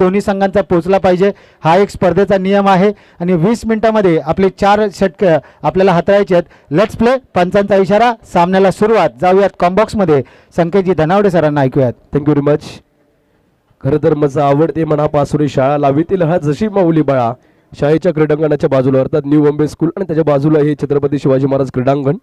दोन्ही संघांचा पोहोचला पाहिजे, हा एक स्पर्धेचा नियम आहे। आणि 20 मिनिटांमध्ये आपले 4 षटक आपल्याला हाताळायचे आहेत। लेट्स प्ले, पंचांचा इशारा, सामन्याला सुरुवात। जाऊयात कॉम्बॉक्समध्ये संकेतजी धनावडे सरांना ऐकूयात। Thank you very much. खरं तर माझा आवडते म्हणा पासुरी शाळा लावीतील हा जशी माऊली बाळा, शाळेच्या क्रीडांगणाच्या बाजूला अर्थात न्यू बॉम्बे स्कूल आणि त्याच्या बाजूला हे छत्रपती शिवाजी महाराज क्रीडांगण।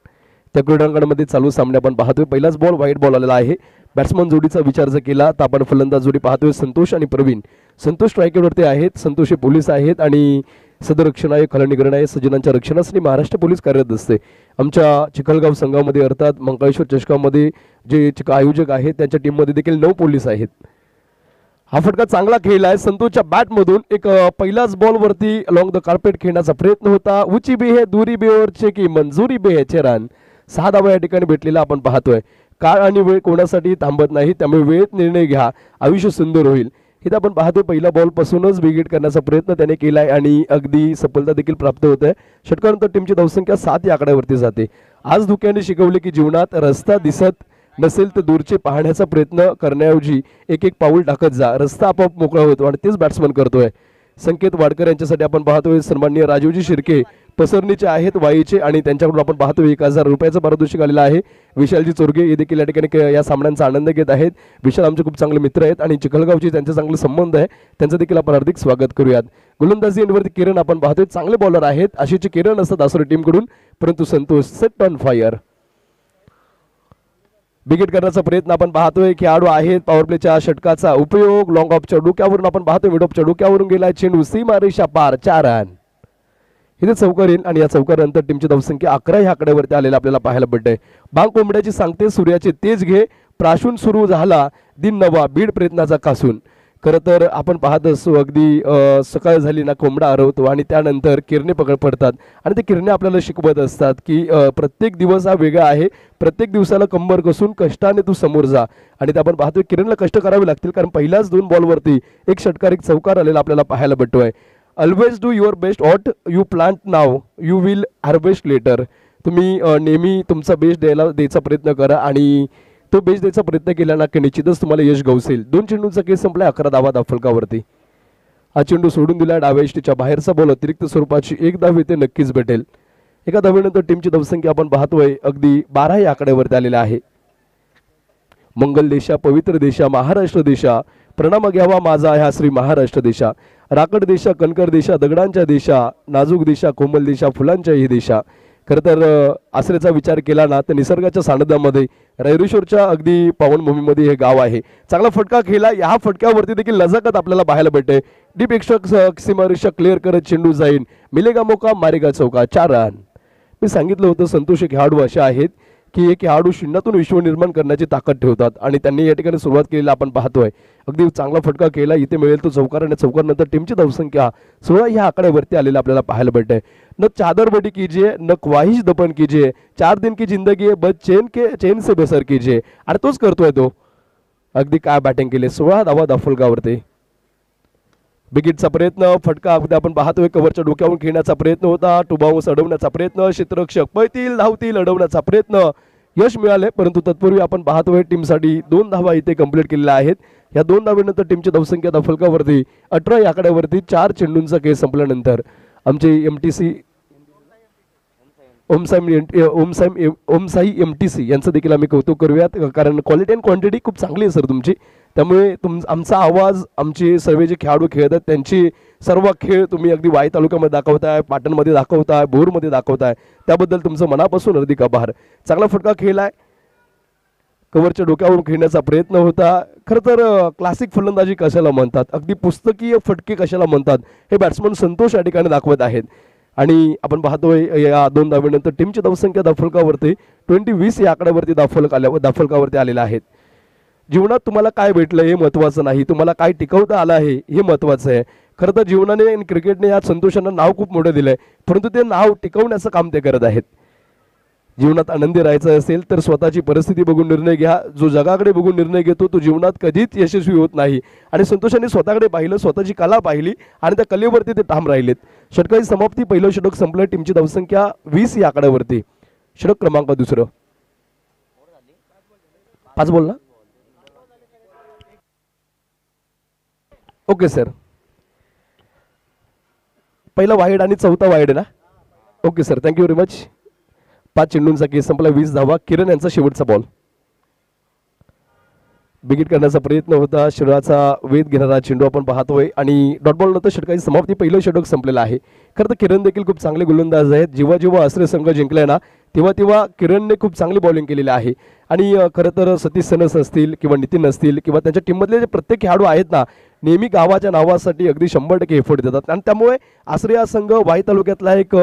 त्या क्रीडांगणामध्ये चालू सामने आपण पाहतोय। पहिलाच बॉल व्हाईट बॉल आलेला आहे। बॅट्समन जोडीचा विचार जर केला तर आपण फलंदाज जोडी पाहतोय संतोष आणि प्रवीण। संतोष स्ट्रायकरवरती आहेत, संतोष हे पोलीस आहेत आणि सदरक्षण आहे, खलनिग्रहण आहे, सज्जनांच्या रक्षणासाठी महाराष्ट्र पोलीस कार्यरत असते। आमच्या चिखलगाव संघामध्ये अर्थात मंगळेश्वर चषकामध्ये जे आयोजक आहेत त्यांच्या टीममध्ये देखील 9 पोलीस आहेत। हा फटका चांगला खेळला आहे संतोषच्या बॅटमधून। एक पहिलाच बॉलवरती अलॉंग द कार्पेट खेळण्याचा प्रयत्न होता। उची बी है दुरी बी और की मंजुरी बी है चेरान। 6 धावा या ठिकाणी भेटलेला आपण पाहतोय। काळ आणि वेळ कोणासाठी थांबत नाही, त्यामुळे वेळेत निर्णय घ्या, आयुष्य सुंदर होईल। इथे आपण पाहतोय पहिल्या बॉल पासूनच विकेट करण्याचा प्रयत्न त्याने केलाय आणि अगदी सफलता देखील प्राप्त होत आहे। षटकानंतर टीमची धावसंख्या 7 या आकड्यावरती जाते। आज धुक्याने शिकवले की जीवनात रस्ता दिसत नसेल तर दूरचे पाहण्याचा प्रयत्न करण्याऐवजी एक एक पाऊल टाकत जा, रस्ता आपोआप मोकळा होतो आणि तेच बॅट्समन करतोय। संकेत वाडकर यांच्यासाठी आपण पाहतोय सन्माननीय राजीवजी शिर्के पसरणीचे आहेत वाईचे आणि त्यांच्याकडून आपण पाहतोय 1000 रुपयाचं पारितोषिक आलेलं आहे। विशालजी चोरगे हे देखील या ठिकाणी या सामन्यांचा आनंद घेत आहेत। विशाल आमचे खूप चांगले मित्र आहेत आणि चिखलगावचे त्यांचे चांगले संबंध आहे, त्यांचं देखील आपण हार्दिक स्वागत करूयात। गोलंदाजी एंडवरती किरण आपण पाहतोय, चांगले बॉलर आहेत अशीचे किरण असतात आसुरी टीमकडून, परंतु Santosh set on fire. Wicket करण्याचा प्रयत्न आपण पाहतोय, खेळाडू आहेत पॉवर प्लेच्या षटकाचा उपयोग। लॉंग ऑफच्या डोक्यावरून आपण पाहतोय, मिड ऑफच्या डोक्यावरून गेलाय चेंडू, सीमारेषा पार, 4 रन। इथे चौकार येईल आणि या चौकारानंतर टीमची धावसंख्या 11 ह्या आकड्यावरती आलेला आपल्याला पाहायला भेटतंय। बांग कोंबड्याची सांगते सूर्याचे तेज घे, प्राशून सुरू झाला दिन नवा, बीड प्रयत्नाचा कासून। खरं तर आपण पाहत असतो अगदी सकाळ झाली ना कोंबडा हरवतो आणि त्यानंतर किरणे पडतात आणि ते किरणे आपल्याला शिकवत असतात की प्रत्येक दिवस हा वेगळा आहे, प्रत्येक दिवसाला कंबर कसून कष्टाने तू समोर जा। आणि ते आपण पाहतोय किरणला कष्ट करावे लागतील, कारण पहिल्याच 2 बॉलवरती एक षटकार एक चौकार आलेला आपल्याला पाहायला भेटतोय। Always do your best, what you plant now you will harvest later. तुम्ही नेहमी तुमचा बेस्ट द्यायचा प्रयत्न करा आणि तो बेस्ट द्यायचा प्रयत्न केला ना की निश्चितच तुम्हाला यश गवसेल। 2 चेंडूंचा केस संपलाय, 11 धावा धावफलकावरती। हा चेंडू सोडून दिला डाव्या इष्टीच्या बाहेरचा बॉल, अतिरिक्त स्वरूपाची 1 धाव येथे नक्कीच भेटेल। एका धावेनंतर टीमची धावसंख्या आपण पाहतोय अगदी 12 या आकड्यावरती आलेला आहे। मंगल देशा, पवित्र देशा, महाराष्ट्र देशा, प्रणाम घ्यावा माझा ह्या श्री महाराष्ट्र देशा। राकड देशा, कणकर देशा, दगडांच्या देशा, नाजूक देशा, कोमल देशा, फुलांच्याही देशा। खरं तर आसरेचा विचार केला ना तर निसर्गाच्या सानिध्यामध्ये रैरेश्वरच्या अगदी पावनभूमीमध्ये हे गाव आहे। चांगला फटका खेळला, या फटक्यावरती देखील नजाकत आपल्याला पाहायला भेटते। डीप एक्स्ट्रा सीमारेषा क्लिअर करत चेंडू जाईल, मिलेगा मोका मारेगा चौका, 4 रन। मी सांगितलं होतं संतोष हे खेळाडू असे आहेत की हे खेळाडू शून्यातून विश्व निर्माण करण्याची ताकद ठेवतात आणि त्यांनी या ठिकाणी सुरुवात केलेला आपण पाहतोय। अगदी चांगला फटका केला, इथे मिळेल तो चौकार आणि चौकारनंतर टीमची धावसंख्या 16 ह्या आकड्यावरती आलेला आपल्याला पाहायला भेटते। न चादर बडी कीजिए न ख्वाहिश दफन कीजिए, 4 दिन की जिंदगी है बस चैन से बसर कीजिए। आणि तोच करतोय तो, अगदी काय बॅटिंग केली, 16 धावा धावफलकावरती। विकेटचा प्रयत्न, फटका अगदी आपण पाहतोय कव्हरच्या डोक्यावरून खेळण्याचा प्रयत्न होता, टू बाउन्स अडवण्याचा प्रयत्न, क्षेत्ररक्षक पळतील धावतील अडवण्याचा प्रयत्न, यश मिळाले, परंतु तत्पूर्वी आपण पाहतोय टीमसाठी 2 धावा इथे कंप्लीट केलेल्या आहेत। या 2 धावेनंतर टीमची धावसंख्या धावफलकावरती 18 या आकड्यावरती 4 चेंडूंचा खेळ संपल्यानंतर आमचे एमटीसी ओमसाई एमटीसी यांचं देखील आम्ही कौतुक करूयात, कारण क्वालिटी अँड क्वांटिटी खूप चांगली आहे सर तुमची। त्यामुळे आमचा आवाज, आमचे सर्व जे खेळाडू खेळतात त्यांची सर्व खेळ तुम्ही अगदी वाई तालुक्यामध्ये दाखवताय, पाटणमध्ये दाखवताय, भोरमध्ये दाखवताय, त्याबद्दल तुमचं मनापासून हार्दिक आभार। चांगला फटका खेळलाय, कव्हरच्या डोक्यावरून खेळण्याचा प्रयत्न होता। खरं तर क्लासिक फलंदाजी कशाला म्हणतात, अगदी पुस्तकीय फटके कशाला म्हणतात, हे बॅट्समन संतोष या ठिकाणी दाखवत आहेत। आणि आपण पाहतोय या 2 धावेनंतर टीमची धावसंख्या धावफलकावरती 20-20 या आकड्यावरती धावफलकावरती आलेल्या आहेत। जीवनात तुम्हाला काय भेटलं हे महत्त्वाचं नाही, तुम्हाला काय टिकवता आलं आहे हे महत्त्वाचं आहे। खरं तर जीवनाने आणि क्रिकेटने या संतोषांना नाव खूप मोठं दिलंय, परंतु ते नाव टिकवण्याचं काम ते करत आहेत। जीवनात आनंदी राहायचं असेल तर स्वतःची परिस्थिती बघून निर्णय घ्या, जो जगाकडे बघून निर्णय घेतो तो जीवनात कधीच यशस्वी होत नाही। आणि संतोषांनी स्वतःकडे पाहिलं, स्वतःची कला पाहिली आणि त्या कलेवरती ते ठाम राहिलेत। षटकाची समाप्ती, पहिलं षटक संपलं, टीमची धावसंख्या 20 या आकड्यावरती। षटक क्रमांक 2, 5 बॉल ना ओके सर, पहिला वाईड आणि चौथा वाईड आहे ना? Okay sir, thank you very much. 5 चेंडूंचा केस संपला, 20 धावा. किरण यांचा शेवटचा बॉल. बिगिट करण्याचा प्रयत्न होता, शरीराचा वेध घेणारा चेंडू आपण पाहतोय आणि डॉट बॉल नंतर षटकाची समाप्ती. पहिलं षटक संपलेलं आहे. खरं तर किरण देखील खूप चांगले गोलंदाज आहेत. जेव्हा जेव्हा आश्रय संघ जिंकलाय ना तेव्हा तेव्हा किरणने खूप चांगली बॉलिंग केलेली आहे. आणि खरं तर सतीश सनस असतील किंवा नितीन असतील किंवा त्यांच्या टीममधले जे प्रत्येक खेळाडू आहेत ना नेहमी गावाच्या नावासाठी अगदी 100% एफर्ट देतात आणि त्यामुळे आश्रय हा संघ वाई तालुक्यातला एक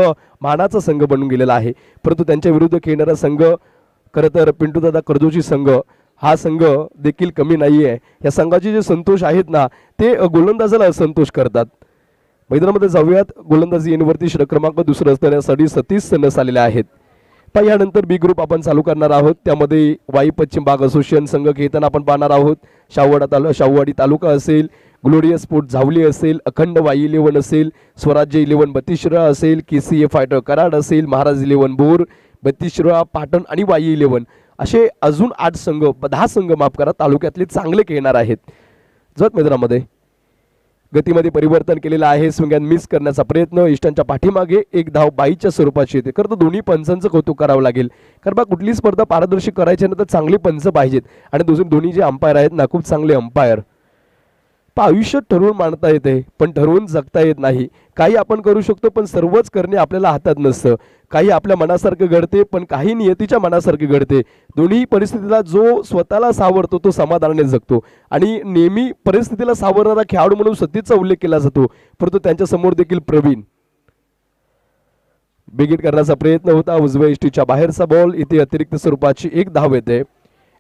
मानाचा संघ बनून गेलेला आहे. परंतु त्यांच्या विरुद्ध खेळणारा संघ खरं तर पिंटूदादा कर्जोशी संघ हा संघ देखील कमी नाही आहे. या संघाचे जे संतोष आहेत ना ते गोलंदाजाला असंतोष करतात. मैदानामध्ये जाऊयात. गोलंदाजी येणीवरती षटक क्रमांक दुसरं असण्यासाठी सतीश सनस आलेले आहेत. पण यानंतर बी ग्रुप आपण चालू करणार आहोत. त्यामध्ये वाई पश्चिम भाग असोसिएशन संघ खेळताना आपण पाहणार आहोत. शाहूवाडी तालुका असेल, ग्लोरियस स्पोर्ट झावली असेल, अखंड वाई 11 असेल, स्वराज्य 11 बत्तीसशिरा असेल, KCA फायटर कराड असेल, महाराज 11 बोर, बत्तीसशिरा पाटण आणि वाई 11 असे अजून 8 संघ 10 संघ माफ करा तालुक्यातले चांगले खेळणार आहेत. जत मैदानामध्ये गतीमध्ये परिवर्तन केलेलं आहे. स्विंग अँड मिस करण्याचा प्रयत्न. इष्टांच्या पाठीमागे एक धाव बाईच्या स्वरूपाची येते. खरं तर दोन्ही पंचांचं कौतुक करावं लागेल. कारण बा कुठली स्पर्धा पारदर्शी करायची ना तर चांगली पंच पाहिजेत आणि दोन्ही जे अंपायर आहेत ना खूप चांगले अंपायर. आयुष्य ठरवून मांडता येते पण ठरवून जगता येत नाही. काही आपण करू शकतो पण सर्वच करणे आपल्याला हातात नसतं. काही आपल्या मनासारखं घडते पण काही नियतीच्या मनासारखे घडते. दोन्ही परिस्थितीला जो स्वतःला सावरतो तो समाधानाने जगतो आणि नेहमी परिस्थितीला सावरणारा खेळाडू म्हणून सतीशचा उल्लेख केला जातो. परंतु त्यांच्या समोर देखील प्रवीण बिगिट करण्याचा प्रयत्न होता. उजव्या इष्टीच्या बाहेरचा बॉल. इथे अतिरिक्त स्वरूपाची एक धाव येते.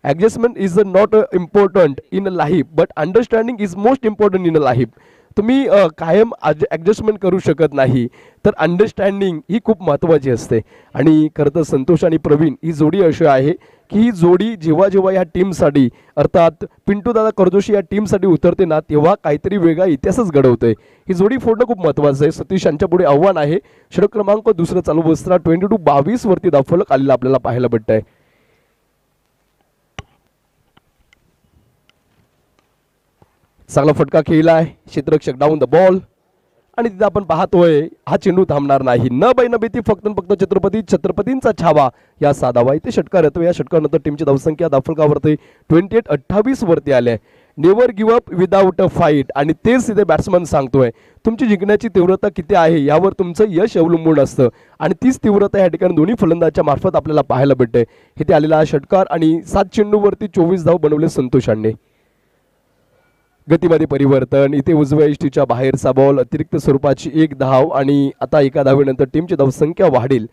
Adjustment is not important in life but understanding is most important in life. तुम्ही कायम ॲडजस्टमेंट करू शकत नाही तर अंडरस्टँडिंग ही खूप महत्त्वाची असते. आणि खरं तर संतोष आणि प्रवीण ही जोडी अशी आहे की ही जोडी जेव्हा जेव्हा या टीमसाठी अर्थात पिंटूदादा कर्जोशी या टीमसाठी उतरते ना तेव्हा काहीतरी वेगळा इतिहासच घडवतोय. ही जोडी फोडणं खूप महत्त्वाचं आहे. सतीश यांच्या पुढे आव्हान आहे. षटक क्रमांक दुसरं चालू बसताना 22 वरती दाफलक आलेला आपल्याला पाहायला भेटतंय. चांगला फटका खेळला आहे. क्षेत्ररक्षक डाऊन द बॉल आणि तिथे आपण पाहतोय हा चेंडू थांबणार नाही. न बैन भीती फक्त छत्रपतींचा छावा या साधावा. इथे षटकार येतो. या षटकानंतर टीमची धावसंख्या दाफलकावरती 28 वरती आले. Never give up without a fight. आणि तेच तिथे बॅट्समन सांगतोय तुमची जिंकण्याची तीव्रता किती आहे यावर तुमचं यश अवलंबून असतं आणि तीच तीव्रता या ठिकाणी दोन्ही फलंदाजाच्या मार्फत आपल्याला पाहायला भेटते. इथे आलेला हा षटकार आणि 7 चेंडूवरती 24 धाव बनवले संतोषांनी. गतीमध्ये परिवर्तन. इथे उजव्या इष्टीच्या बाहेरचा बॉल. अतिरिक्त स्वरूपाची एक धाव आणि आता एका धावेनंतर टीमची धावसंख्या वाढेल.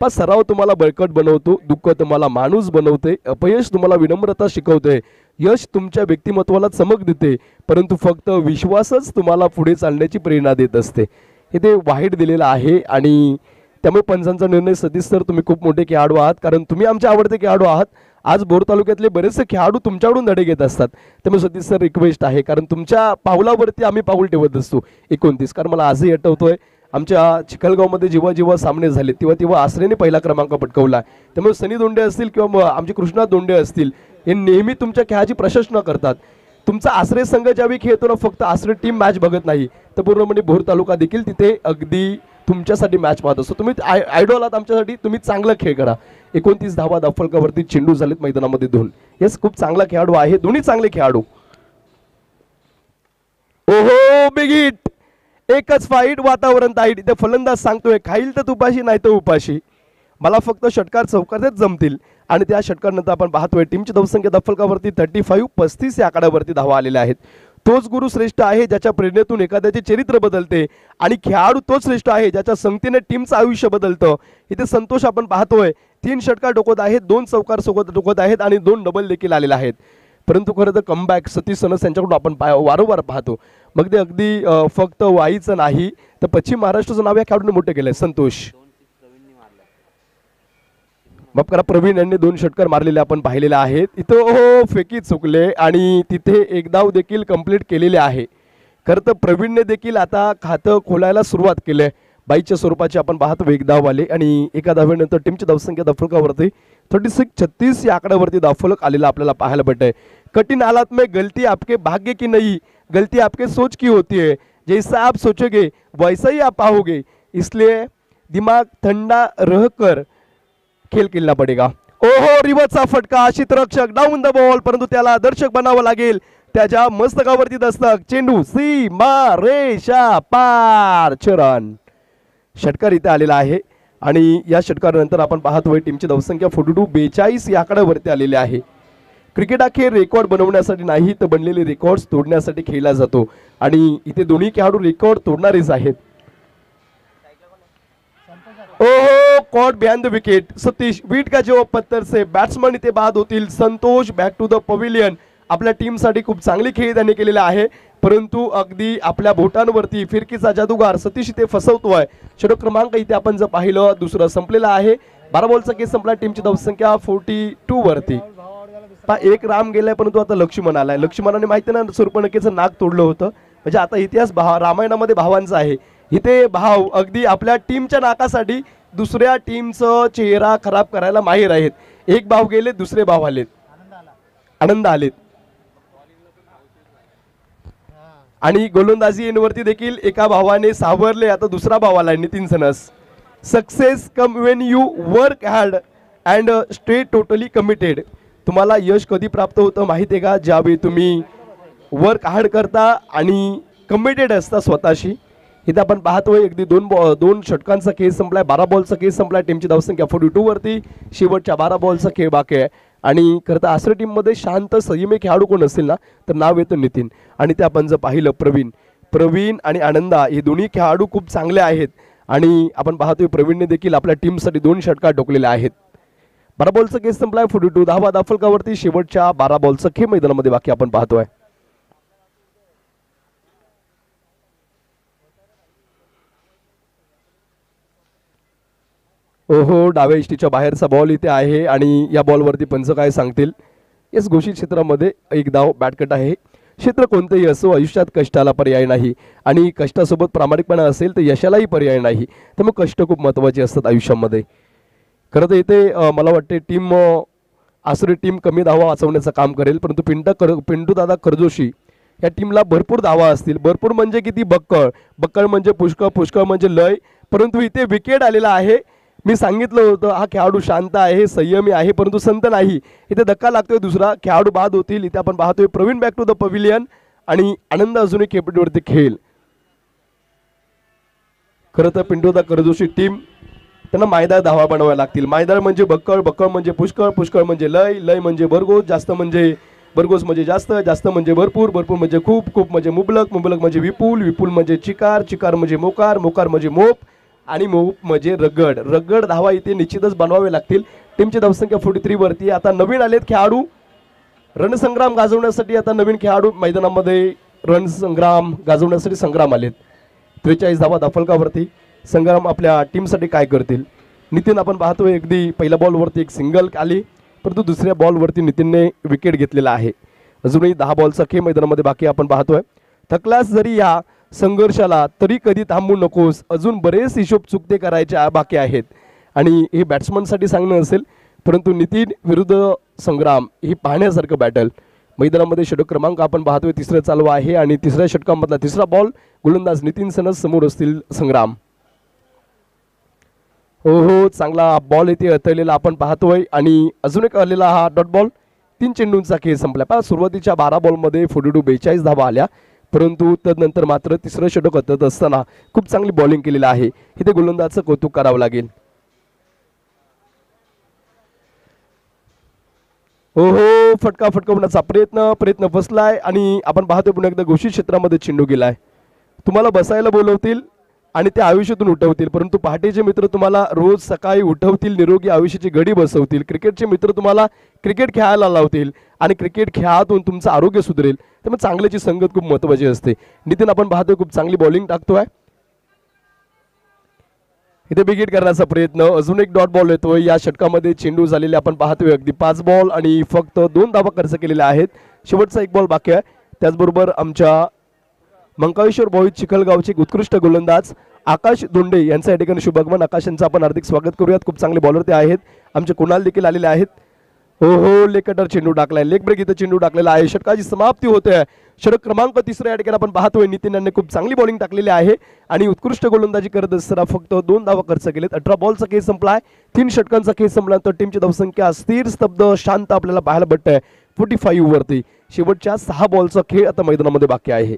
सराव तुम्हाला बळकट बनवतो, दुःख तुम्हाला माणूस बनवते, अपयश तुम्हाला विनम्रता शिकवते, यश तुमच्या व्यक्तिमत्वाला चमक देते, परंतु फक्त विश्वासच तुम्हाला पुढे चालण्याची प्रेरणा देत असते. इथे वाईट दिलेला आहे आणि त्यामुळे पंचांचा निर्णय सतीश सर तुम्ही खूप मोठे खेळाडू आहात कारण तुम्ही आमचे आवडते खेळाडू आहात. आज बोर तालुक्यातले बरेचसे खेळाडू तुमच्याकडून धडे घेत असतात. त्यामुळे सतीश सर रिक्वेस्ट आहे कारण तुमच्या पावलावरती आम्ही पाऊल ठेवत असतो. 29 कारण मला आजही आठवतोय आमच्या चिखलगावमध्ये जेव्हा जेव्हा सामने झाले तेव्हा तेव्हा आश्रयने पहिला क्रमांक पटकावला. त्यामुळे सनी दोंडे असतील किंवा आमचे कृष्णा दोंडे असतील हे नेहमी तुमच्या खेळाची प्रशंसा करतात. तुमचा आश्रय संघ ज्यावेळी खेळतो ना फक्त आश्रय टीम मॅच बघत नाही तर पूर्णपणे भोर तालुका देखील तिथे अगदी तुमच्यासाठी मॅच पाहत असतो. तुम्ही आयडॉल आहात आमच्यासाठी. तुम्ही चांगला खेळ करा. 29 धावा दाफलकावरती चेंडू झालेत मैदानामध्ये 2. येस खूप चांगला खेळाडू आहे. दोन्ही चांगले खेळाडू. ओहो बिग हिट. एकच फाईट वातावरण ताईट. इथे फलंदाज सांगतोय खाईल तर तुपाशी नाही तर उपाशी. मला फक्त षटकार चौकातच जमतील आणि त्या षटकानंतर आपण पाहतोय टीमची धावसंख्या दाफलकावरती 35 या आकड्यावरती धावा आलेल्या आहेत. तोच गुरु श्रेष्ठ आहे ज्याच्या प्रेरणेतून एखाद्याचे चरित्र बदलते आणि खेळाडू तोच श्रेष्ठ आहे ज्याच्या संगतीने टीमचं आयुष्य बदलतं. इथे संतोष आपण पाहतोय 3 षटकार डोकत आहेत, 2 चौकार सोबत डोकत आहेत आणि 2 डबल देखील आलेले आहेत. परंतु खरं तर कमबॅक सतीश सनस यांच्याकडून आपण वारंवार पाहतो. मग ते अगदी फक्त वाईचं नाही तर पश्चिम महाराष्ट्राचं नाव या खेळाडूने मोठं केलंय. संतोष मग करा प्रवीण यांनी 2 षटकार मारलेले आपण पाहिलेले आहेत. इथं हो फेकी चुकले आणि तिथे एक धाव देखील कंप्लीट केलेले आहे. खरं तर प्रवीणने देखील आता खातं खोलायला सुरुवात केली. 22च्या स्वरूपाची आपण पाहतो एक धाव आले आणि एका धावेनंतर टीमची धावसंख्या दाफलकावरती 36 या आकड्यावरती धावफलक आलेला आपल्याला पाहायला भेटतंय. कठीण हालात में गलती आपके भाग्य की नहीं, गलती आपके सोच की होती है. जैसा आप सोचोगे वैसा ही आप पाओगे, इसलिए दिमाग ठंडा रहकर खेळ खेळला पडेगा. ओहो, रिवर्सचा फटका, क्षेत्ररक्षक डाऊन द बॉल, परंतु त्याला दर्शक बनावं लागेल. त्याच्या मस्तकावरती दस्तक, चेंडू सीमा रेषा पार, रन. षटकार इथे आलेला आहे आणि या षटकारानंतर आपण पाहतोय टीमची धावसंख्या 42 या आकड्यावरती आलेली आहे. क्रिकेट हा खेळ रेकॉर्ड बनवण्यासाठी नाही तर बनलेले रेकॉर्ड्स तोडण्यासाठी खेळला जातो आणि इथे दोन्ही खेळाडू रेकॉर्ड तोडणारेच आहेत. ओहो, caught behind the wicket. Satish वीट का जो पत्तर से बॅट्समन इथे बाद होतील. Santosh back to the pavilion. आपल्या टीमसाठी खूप चांगली खेळ त्यांनी केलेला आहे, परंतु अगदी आपल्या बोटांवरती फिरकीचा जादूगार सतीश इथे फसवतोय. षटक क्रमांक इथे आपण जर पाहिलं दुसरं संपलेला आहे. 12 बॉलचा खेळ संपला. टीमची धावसंख्या 42 वरती. एक राम गेलाय, परंतु आता लक्ष्मण आलाय. लक्ष्मणाने माहिती ना सुर्पणखेचं नाक तोडलं होतं. म्हणजे आता इतिहास रामायणामध्ये भावांचा आहे. इथे भाव अगदी आपल्या टीमच्या नाकासाठी दुसऱ्या टीमचं चेहरा खराब करायला माहीर आहेत. एक भाव गेले, दुसरे भाव आलेत, आनंद आलेत. आणि गोलंदाजी वरती देखील एका भावाने सावरले. आता दुसरा भाव आलाय, Nitin sons. Success come when you work hard and stay totally committed. तुम्हाला यश कधी प्राप्त होतं माहिती आहे का? ज्यावेळी तुम्ही वर्क हार्ड करता आणि कमिटेड असता स्वतःशी. इथे आपण पाहतोय अगदी दोन षटकांचा खेळ संपलाय. 12 बॉलचा खेळ संपलाय. टीमची धावसंख्या 42 वरती. शेवटच्या 12 बॉलचा खेळ बाकी आहे. आणि खरं तर आसरे टीममध्ये शांत संयमी खेळाडू कोण असेल ना तर नाव येतं नितीन. आणि ते आपण जर पाहिलं प्रवीण आणि आनंदा हे दोन्ही खेळाडू खूप चांगले आहेत. आणि आपण पाहतोय प्रवीणने देखील आपल्या टीमसाठी 2 षटकार ठोकलेले आहेत. 12 बॉलचा खेळ संपलाय. 42 धावा धावफलकावरती. शेवटच्या 12 बॉलचा खेळ मैदानामध्ये बाकी आपण पाहतोय. ओहो, डाव्या इष्टीच्या बाहेरचा बॉल इथे आहे आणि या बॉलवरती पंच काय सांगतील. याच घोषित क्षेत्रामध्ये एक धाव बॅटकट आहे. क्षेत्र कोणतेही असो, आयुष्यात कष्टाला पर्याय नाही आणि कष्टासोबत प्रामाणिकपणा असेल तर यशालाही पर्याय नाही. तर मग कष्ट खूप महत्त्वाचे असतात आयुष्यामध्ये. खरं तर इथे मला वाटते आसरी टीम कमी धावा वाचवण्याचं काम करेल, परंतु पिंटू दादा करजोशी या टीमला भरपूर धावा असतील. भरपूर म्हणजे किती? बक्कळ म्हणजे पुष्कळ म्हणजे लय. परंतु इथे विकेट आलेला आहे. मी सांगितलं होतं हा खेळाडू शांत आहे, संयमी आहे, परंतु संत नाही. इथे धक्का लागतोय. दुसरा खेळाडू बाद होतील. इथे आपण पाहतोय Praveen back to the pavilion आणि आनंद अजूनही केपटीवरती खेळ. खरं तर पिंटू दा करजोशी टीम त्यांना मायदार धावा बनवायला लागतील. मायदार म्हणजे बक्कळ म्हणजे पुष्कळ म्हणजे लय म्हणजे भरघोस, जास्त म्हणजे भरघोस म्हणजे जास्त म्हणजे भरपूर म्हणजे खूप म्हणजे मुबलक म्हणजे विपुल म्हणजे चिकार म्हणजे मोकार म्हणजे मोप आणि मोप म्हणजे रगड धावा इथे निश्चितच बनवावे लागतील. टीमची धावसंख्या 43 वरती. आता नवीन आलेत खेळाडू रणसंग्राम गाजवण्यासाठी. आता नवीन खेळाडू मैदानामध्ये रणसंग्राम गाजवण्यासाठी संग्राम आलेत. 43 धावा धावफलकावरती. संग्राम आपल्या टीमसाठी काय करतील? नितीन आपण पाहतोय अगदी पहिल्या बॉलवरती एक सिंगल आली, परंतु दुसऱ्या बॉलवरती नितीनने विकेट घेतलेला आहे. अजूनही 10 बॉलचा खेळ मैदानामध्ये बाकी आपण पाहतोय. थकलास जरी या संघर्षाला तरी कधी थांबू नकोस, अजून बरेच हिशोब चुकते करायचे बाकी आहेत. आणि हे बॅट्समनसाठी सांगणं असेल, परंतु नितीन विरुद्ध संग्राम ही पाहण्यासारखं बॅटल. मैदानामध्ये षटक क्रमांक आपण पाहतोय 3रं चालू आहे आणि 3ऱ्या षटकामधला 3रा बॉल. गोलंदाज नितीन सनस, समोर असतील संग्राम. हो, चांगला बॉल इथे अतळलेला आपण पाहतोय आणि अजून एक आलेला हा डॉट बॉल. 3 चेंडूंचा खेळ संपला. सुरुवातीच्या 12 बॉलमध्ये 42 धावा आल्या, परंतु तदनंतर मात्र 3रं षटक अतत असताना खूप चांगली बॉलिंग केलेली आहे. इथे गोलंदाजचं कौतुक करावं लागेल. हो, फटका फटकवण्याचा प्रयत्न फसलाय आणि आपण पाहतोय पुन्हा एकदा घोषित क्षेत्रामध्ये चेंडू गेलाय. तुम्हाला बसायला बोलवतील आणि ते आयुष्यातून उठवतील, परंतु पहाटेचे मित्र तुम्हाला रोज सकाळी उठवतील, निरोगी आयुष्याची घडी बसवतील. क्रिकेटचे मित्र तुम्हाला क्रिकेट खेळायला लावतील आणि क्रिकेट खेळातून तुमचं आरोग्य सुधरेल. त्यामुळे चांगल्याची संगत खूप महत्त्वाची असते. नितीन आपण पाहतोय खूप चांगली बॉलिंग टाकतोय. इथे विकेट करण्याचा प्रयत्न. अजून एक डॉट बॉल येतोय. या षटकामध्ये चेंडू झालेले आपण पाहतोय अगदी 5 बॉल आणि फक्त 2 धावा खर्च केलेल्या आहेत. शेवटचा 1 बॉल बाकी आहे. त्याचबरोबर आमच्या मंकाळेश्वर बॉईज चिखलगावचे एक उत्कृष्ट गोलंदाज आकाश दोंडे यांचं या ठिकाणी शुभागमन. आकाश यांचं आपण हार्दिक स्वागत करूयात. खूप चांगले बॉलर ते आहेत. आमचे कुणाल देखील आलेले आहेत. हो हो, लेग कटर चेंडू टाकलाय, लेग ब्रेक इथं चेंडू टाकलेला आहे. षटकाची समाप्ती होते. षटक क्रमांक 3 या ठिकाणी आपण पाहतोय. नितीन यांनी खूप चांगली बॉलिंग टाकलेली आहे आणि उत्कृष्ट गोलंदाजी करत असताना फक्त 2 धावा खर्च केलेत. 18 बॉलचा खेळ संपलाय. 3 षटकांचा खेळ संपल्यानंतर टीमची धावसंख्या स्थिर स्तब्ध शांत आपल्याला पाहायला भेटतंय 45 वरती. शेवटच्या 6 बॉलचा खेळ आता मैदानामध्ये बाकी आहे.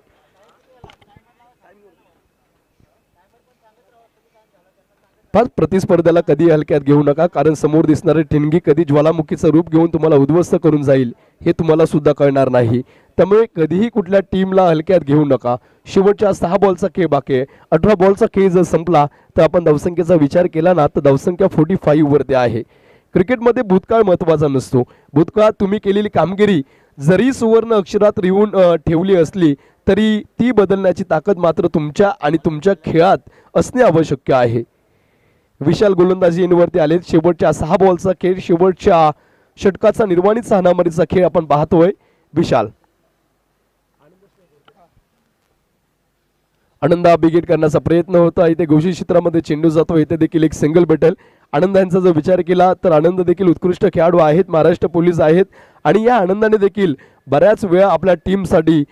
फार प्रतिस्पर्ध्याला कधी हलक्यात घेऊ नका, कारण समोर दिसणारे ठिणगी कधी ज्वालामुखीचं रूप घेऊन तुम्हाला उद्ध्वस्त करून जाईल हे तुम्हाला सुद्धा कळणार नाही. त्यामुळे कधीही कुठल्या टीमला हलक्यात घेऊ नका. शेवटच्या 6 बॉलचा खेळ बाकी आहे. 18 बॉलचा खेळ जर संपला तर आपण धावसंख्येचा विचार केला ना तर धावसंख्या 45 वरती आहे. क्रिकेटमध्ये भूतकाळ महत्त्वाचा नसतो. भूतकाळात तुम्ही केलेली कामगिरी जरी सुवर्ण अक्षरात लिहून ठेवली असली तरी ती बदलण्याची ताकद मात्र तुमच्या आणि तुमच्या खेळात असणे आवश्यक आहे. विशाल गोलंदाजी इनवरती आले. शेवटच्या 6 बॉलचा खेळ, शेवटच्या षटकाचा निर्वाणीचा हाणामारीचा खेळ आपण पाहतोय. विशाल आनंदा बिगेट करण्याचा प्रयत्न होता. इथे घोषित क्षेत्रामध्ये चेंडू जातो. इथे देखील एक सिंगल भेटेल. आनंद यांचा जर विचार केला तर आनंद देखील उत्कृष्ट खेळाडू आहेत, महाराष्ट्र पोलीस आहेत आणि या आनंदाने देखील बऱ्याच वेळा आपल्या टीमसाठी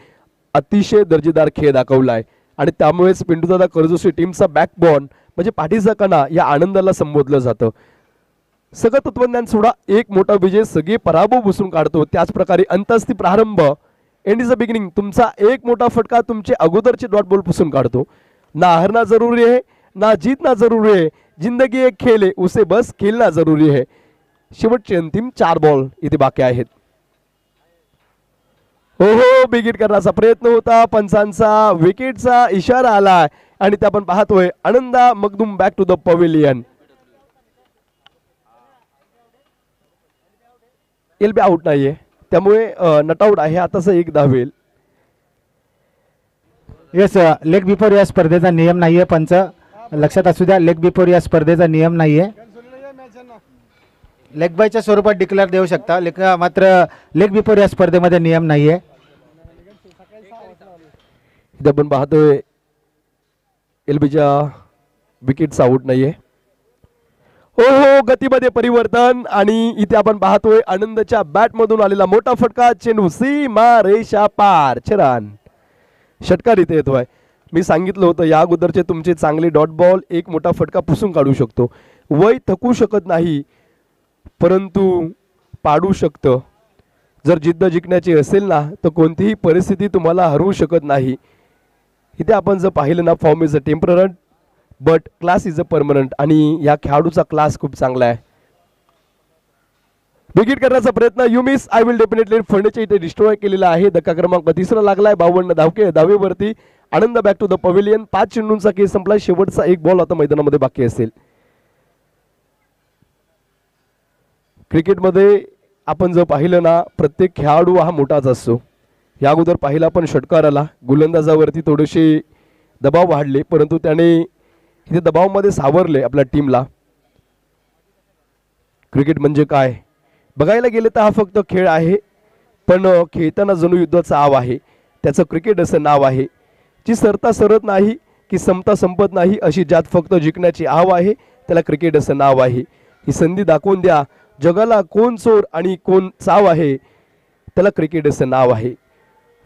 अतिशय दर्जेदार खेळ दाखवलाय आणि त्यामुळेच पिंटूदादा कर्जोशी टीमचा बॅकबोन म्हणजे पाठीचा कणा या आनंदाला संबोधलं जातं. सगळं तत्वज्ञान सोडा, एक मोठा विजय सगळे पराभव पुसून काढतो. त्याच प्रकारे अंतस्ती प्रारंभ, एंड इज अ बिगिनिंग. तुमचा एक मोठा फटका तुमचे अगोदरचे डॉट बॉल पुसून काढतो. ना हारना जरूरी है, ना जीतना जरूरी है, जिंदगी एक खेल है, उसे बस खेलना जरूरी है. शेवटचे अंतिम 4 बॉल इथे बाकी आहेत. हो हो, बिगिट करण्याचा प्रयत्न होता. पंचांचा विकेटचा इशारा आलाय आणि ते आपण पाहतोय. Ananda Magdum back to the pavilion. LB out नाहीये, त्यामुळे नटआउट आहे. आताच एक धावेल. येस, लेग बिफोर या स्पर्धेचा नियम नाहीये. पंच लक्षात असू द्या, लेग बिफोर या स्पर्धेचा नियम नाहीये. लेग बायच्या स्वरूपात डिक्लेअर देऊ शकता, मात्र लेग बिफोर या स्पर्धेमध्ये नियम नाहीये. इथे आपण पाहतोय एलबीच्या विकेटचा आउट नाहीये. हो हो, गतीमध्ये परिवर्तन आणि इथे आपण पाहतोय आनंदच्या बॅट मधून आलेला मोठा फटका. चेंडू सीमा रेषा पार. छरान षटकार इथे येतोय. मी सांगितलं होतं या अगोदरचे तुमचे चांगले डॉट बॉल एक मोठा फटका पुसून काढू शकतो. वय थकू शकत नाही परंतु पाडू शकतं. जर जिद्द जिंकण्याची असेल ना तर कोणतीही परिस्थिती तुम्हाला हरवू शकत नाही. इथे आपण जर पाहिलं ना, form is a temporary but class is a permanent आणि या खेळाडूचा क्लास खूप चांगला आहे. विकेट करण्याचा प्रयत्न, you miss I will definitely फंडेच्या इथे डिस्ट्रॉय केलेला आहे. धक्का क्रमांक 3 लागलाय. 52 धावेवरती. Anand back to the pavilion. 5 चेंडूंचा खेळ संपला. शेवटचा 1 बॉल आता मैदानामध्ये बाकी असेल. क्रिकेटमध्ये आपण जर पाहिलं ना, प्रत्येक खेळाडू हा मोठाच असतो. या अगोदर पाहिला पण षटकाराला गोलंदाजावरती थोडेसे दबाव वाढले परंतु त्याने इथे दबावामध्ये सावरले आपल्या टीमला. क्रिकेट म्हणजे काय बघायला गेले तर हा फक्त खेळ आहे, पण खेळताना जणू युद्धाचा आव आहे. त्याचं क्रिकेट असं नाव आहे. जी सरता सरत नाही की समता संपत नाही, अशी ज्यात फक्त जिंकण्याची आव आहे त्याला क्रिकेट असं नाव आहे. ही संधी दाखवून द्या जगाला कोण चोर आणि कोण चाव आहे, त्याला क्रिकेट असं नाव आहे.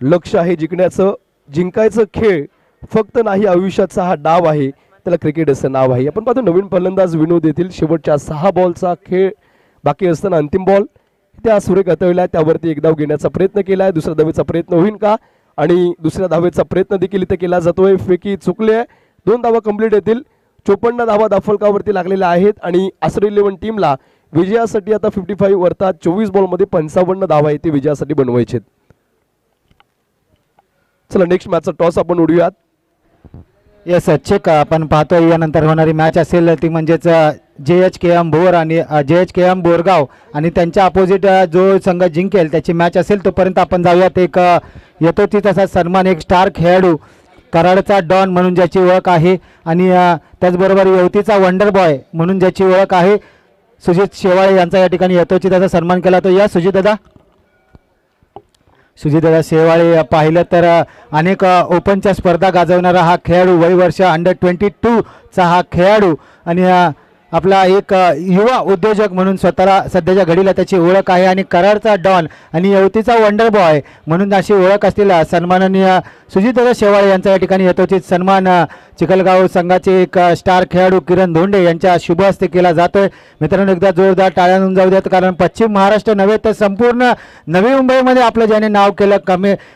लक्ष आहे जिंकण्याचं, जिंकायचं खेळ फक्त नाही, आयुष्याचा हा डाव आहे, त्याला क्रिकेट असं नाव आहे. आपण पाहतो नवीन फलंदाज विनोद येथील. शेवटच्या 6 बॉलचा खेळ बाकी असताना अंतिम बॉल त्या सुरेख हाताळला. त्यावरती एक धाव घेण्याचा प्रयत्न केलाय. दुसऱ्या धावेचा प्रयत्न होईल का, आणि दुसऱ्या धावेचा प्रयत्न देखील इथे केला जातोय. फेकी चुकले आहे. 2 धावा कंप्लीट येतील. 54 धावा धाफलकावरती लागलेल्या आहेत आणि आसरे 11 टीमला विजयासाठी आता 55 वरतात. 24 बॉलमध्ये 55 धावा येते विजयासाठी बनवायचे. चला नेक्स्ट मॅचचा टॉस आपण उडूयात. येस, चेक आपण पाहतोय. यानंतर होणारी मॅच असेल ती म्हणजेच JHKM भोर आणि JHKM बोरगाव आणि त्यांच्या अपोजिट जो संघ जिंकेल त्याची मॅच असेल. तोपर्यंत आपण जाऊयात एक यथोचित तसा सन्मान, एक स्टार खेळाडू, कराडचा डॉन म्हणून ज्याची ओळख आहे आणि त्याचबरोबर यवतीचा वंडर बॉय म्हणून ज्याची ओळख आहे, सुजित शेवाळे यांचा या ठिकाणी यथोचित असा सन्मान केला. तो या सुजित दादा. सुजितदादा शेवाळे पाहिलं तर अनेक ओपनच्या स्पर्धा गाजवणारा हा खेळाडू, वय वर्ष अंडर-22चा हा खेळाडू आणि आपला एक युवा उद्योजक म्हणून स्वतःला सध्याच्या घडीला त्याची ओळख आहे आणि कराडचा डॉन आणि यवतीचा वंडर बॉय म्हणून अशी ओळख असलेला सन्माननीय सुजितदादा शेवाळे यांचा या ठिकाणी यथोचित सन्मान चिखलगाव संघाचे एक स्टार खेळाडू किरण धोंडे यांच्या शुभ हस्ते केला जातोय. मित्रांनो, एकदा जोरदार टाळ्या होऊन जाऊ द्यात, कारण पश्चिम महाराष्ट्र नव्हे तर संपूर्ण नवी मुंबईमध्ये आपलं ज्याने नाव केलं,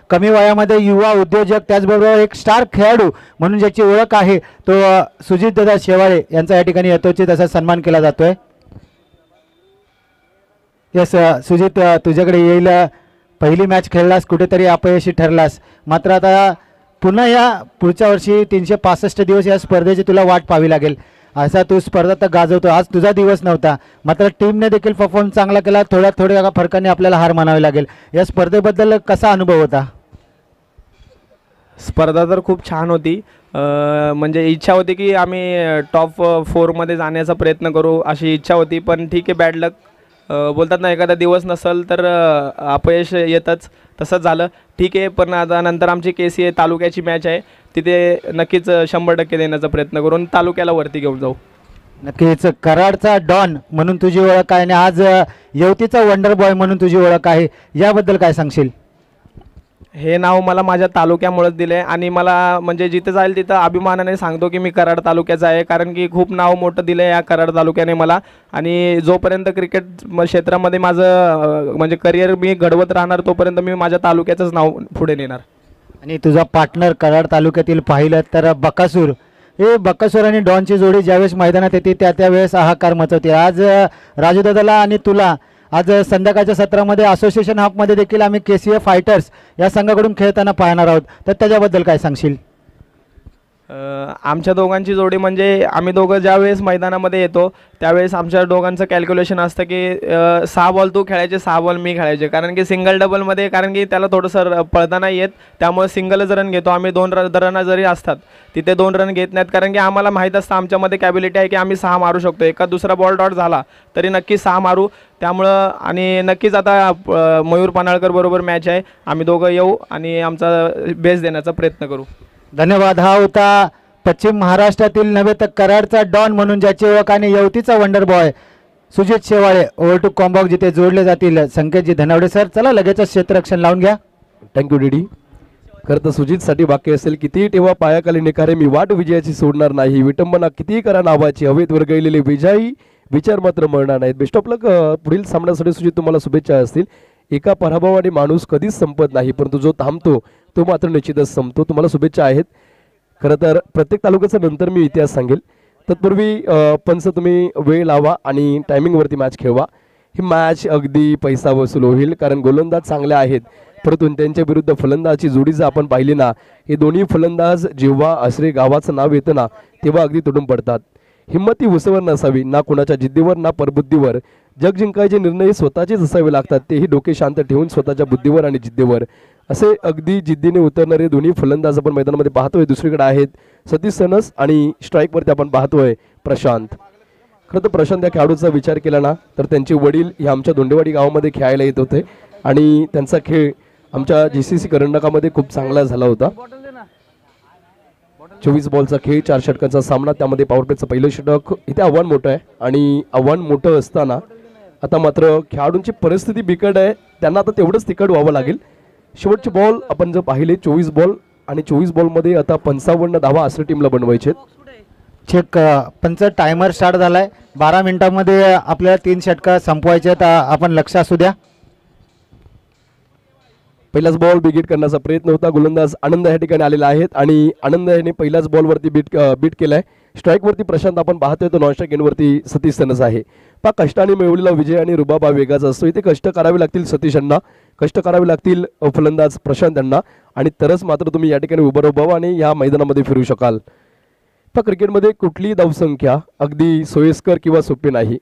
कमी वयामध्ये युवा उद्योजक, त्याचबरोबर एक स्टार खेळाडू म्हणून ज्याची ओळख आहे तो सुजितदादा शेवाळे यांचा या ठिकाणी यथोचित असा सन्मान केला जातोय. यस सुजित, तुझ्याकडे येईल. पहिली मॅच खेळलास, कुठेतरी अपयशी ठरलास, मात्र आता पुन्हा या पुढच्या वर्षी 365 दिवस या स्पर्धेची तुला वाट पाहावी लागेल. असा तू स्पर्धा तर गाजवतो, आज तुझा दिवस नव्हता, मात्र टीमने देखील परफॉर्म चांगला केला. थोड्या फरकाने आपल्याला हार मानावी लागेल. या स्पर्धेबद्दल कसा अनुभव होता? स्पर्धा तर खूप छान होती. म्हणजे इच्छा होती की आम्ही टॉप 4मध्ये जाण्याचा प्रयत्न करू अशी इच्छा होती, पण ठीक आहे, बॅड लक बोलतात ना, एखादा दिवस नसेल तर अपयश येतच, तसंच झालं. ठीक आहे, पण आता नंतर आमची KCA तालुक्याची मॅच आहे, तिथे नक्कीच 100% देण्याचा प्रयत्न करून तालुक्याला वरती घेऊन जाऊ. नक्कीच कराडचा डॉन म्हणून तुझी ओळख आहे आणि आज यवतीचा वंडर बॉय म्हणून तुझी ओळख आहे, याबद्दल काय सांगशील? हे नाव मला माझ्या तालुक्यामुळेच दिले आणि मला म्हणजे जिथे जाईल तिथं अभिमानाने सांगतो की मी कराड तालुक्याचा आहे, कारण की खूप नाव मोठं दिलं आहे या कराड तालुक्याने मला. आणि जोपर्यंत क्रिकेट क्षेत्रामध्ये माझं म्हणजे करिअर मी घडवत राहणार, तोपर्यंत मी माझ्या तालुक्याचंच नाव पुढे नेणार. आणि तुझा पार्टनर कराड तालुक्यातील पाहिलं तर बकासूर, हे बकासूर आणि डॉनची जोडी ज्यावेळेस मैदानात येते त्यावेळेस हाहाकार मचवते. आज राजूदादाला आणि तुला आज संध्याकाळच्या सत्रामध्ये असोसिएशन हाफमध्ये देखील आम्ही KCA फायटर्स या संघाकडून खेळताना पाहणार आहोत, तर त्याच्याबद्दल काय सांगशील? आमच्या दोघांची जोडी म्हणजे आम्ही दोघं ज्यावेळेस मैदानामध्ये येतो त्यावेळेस आमच्या दोघांचं कॅल्क्युलेशन असतं की 6 बॉल तू खेळायचे, 6 बॉल मी खेळायचे, कारण की सिंगल डबलमध्ये कारण की त्याला थोडंसं पळता नाही येत, त्यामुळे सिंगलच रन घेतो आम्ही. 2 रन जरी असतात तिथे 2 रन घेत नाहीत, कारण की आम्हाला माहीत असतं आमच्यामध्ये कॅबिलिटी आहे की आम्ही 6 मारू शकतो. एका दुसरा बॉल डॉट झाला तरी नक्की 6 मारू. त्यामुळं आणि नक्कीच आता मयूर पानाळकर बरोबर मॅच आहे, आम्ही दोघं येऊ आणि आमचा बेस्ट देण्याचा प्रयत्न करू. धन्यवाद. हा होता पश्चिम महाराष्ट्रातील नव्हे तर कराडचा डॉन म्हणून ज्याची ओळख आणि यवतीचा wonder boy Sujit Shewale. Over to कॉम्बॉक्स जिथे जोडले जातील संकेतजी धनावडे सर. चला लगेचच क्षेत्ररक्षण लावून घ्या. Thank you DD. खरं तर सुजितसाठी वाक्य असेल, कितीही ठेवा पायाखाली निखारे, मी वाट विजयाची सोडणार नाही, विटंबना कितीही करा नावाची, हवेत वर्गळलेले विजयी विचार मात्र मरणार नाहीत. बेस्ट ऑफ लक पुढील सामन्यासाठी सुजित, तुम्हाला शुभेच्छा असतील. एका पराभवाने माणूस कधीच संपत नाही, परंतु जो थांबतो तो मात्र निश्चितच संपतो. तुम्हाला शुभेच्छा आहेत. खरं तर प्रत्येक तालुक्याचा नंतर मी इतिहास सांगेल, तत्पूर्वी पंच तुम्ही वेळ लावा आणि टायमिंगवरती मॅच खेळवा. ही मॅच अगदी पैसा वसूल होईल, कारण गोलंदाज चांगले आहेत, परंतु त्यांच्या विरुद्ध फलंदाजी जोडी जर आपण पाहिली ना, हे दोन्ही फलंदाज जेव्हा आश्रय गावाचं नाव येतं ना तेव्हा अगदी तुटून पडतात. हिंमती उसवर नसावी, ना कुणाच्या जिद्दीवर ना परबुद्धीवर. जग जिंकायचे निर्णय स्वतःचेच असावे लागतात, तेही डोके शांत ठेवून स्वतःच्या बुद्धीवर आणि जिद्दीवर. असे अगदी जिद्दीने उतरणारे दोन्ही फलंदाज आपण मैदानामध्ये पाहतोय. दुसरीकडे आहेत सतीश सनस आणि स्ट्राईकवरती आपण पाहतोय प्रशांत. खरं तर प्रशांत या खेळाडूचा विचार केला ना तर त्यांचे वडील हे आमच्या दोंडेवाडी गावामध्ये खेळायला येत होते आणि त्यांचा खेळ आमच्या GCC करंडकामध्ये खूप चांगला झाला होता. 24 बॉलचा खेळ, 4 षटकांचा सामना, त्यामध्ये पॉवर प्लेचं पहिलं षटक. इथे आव्हान मोठं आहे आणि आव्हान मोठं असताना आता मात्र खेळाडूंची परिस्थिती बिकट आहे, त्यांना आता तेवढंच तिकट व्हावं लागेल. शेवटचे बॉल आपण जर पाहिले 24 बॉल आणि 24 बॉलमध्ये आता 55 धावा असं टीमला बनवायचे. चेक पंच टायमर स्टार्ट झालाय. 12 मिनिटांमध्ये आपल्याला 3 षटकं संपवायचे आहेत, आपण लक्ष असू द्या. पहिलाच बॉल बिगिट करण्याचा प्रयत्न होता. गोलंदाज आनंद या ठिकाणी आलेला आहेत आणि आनंद याने पहिल्याच बॉलवरती बीट केलाय. स्ट्राईकवरती प्रशांत आपण पाहतोय, तो नॉन स्ट्राईक एंडवरती सतीश सनस आहे. कष्टाने मिळवलेला विजय आणि रुबाब हा वेगळाच असतो. इथे कष्ट करावे लागतील सतीश यांना, कष्ट करावे लागतील फलंदाज प्रशांत यांना, आणि तरच मात्र तुम्ही या ठिकाणी उभं राहावं आणि या मैदानामध्ये फिरू शकाल. क्रिकेटमध्ये कुठलीही धावसंख्या अगदी सोयीस्कर किंवा सोपी नाही.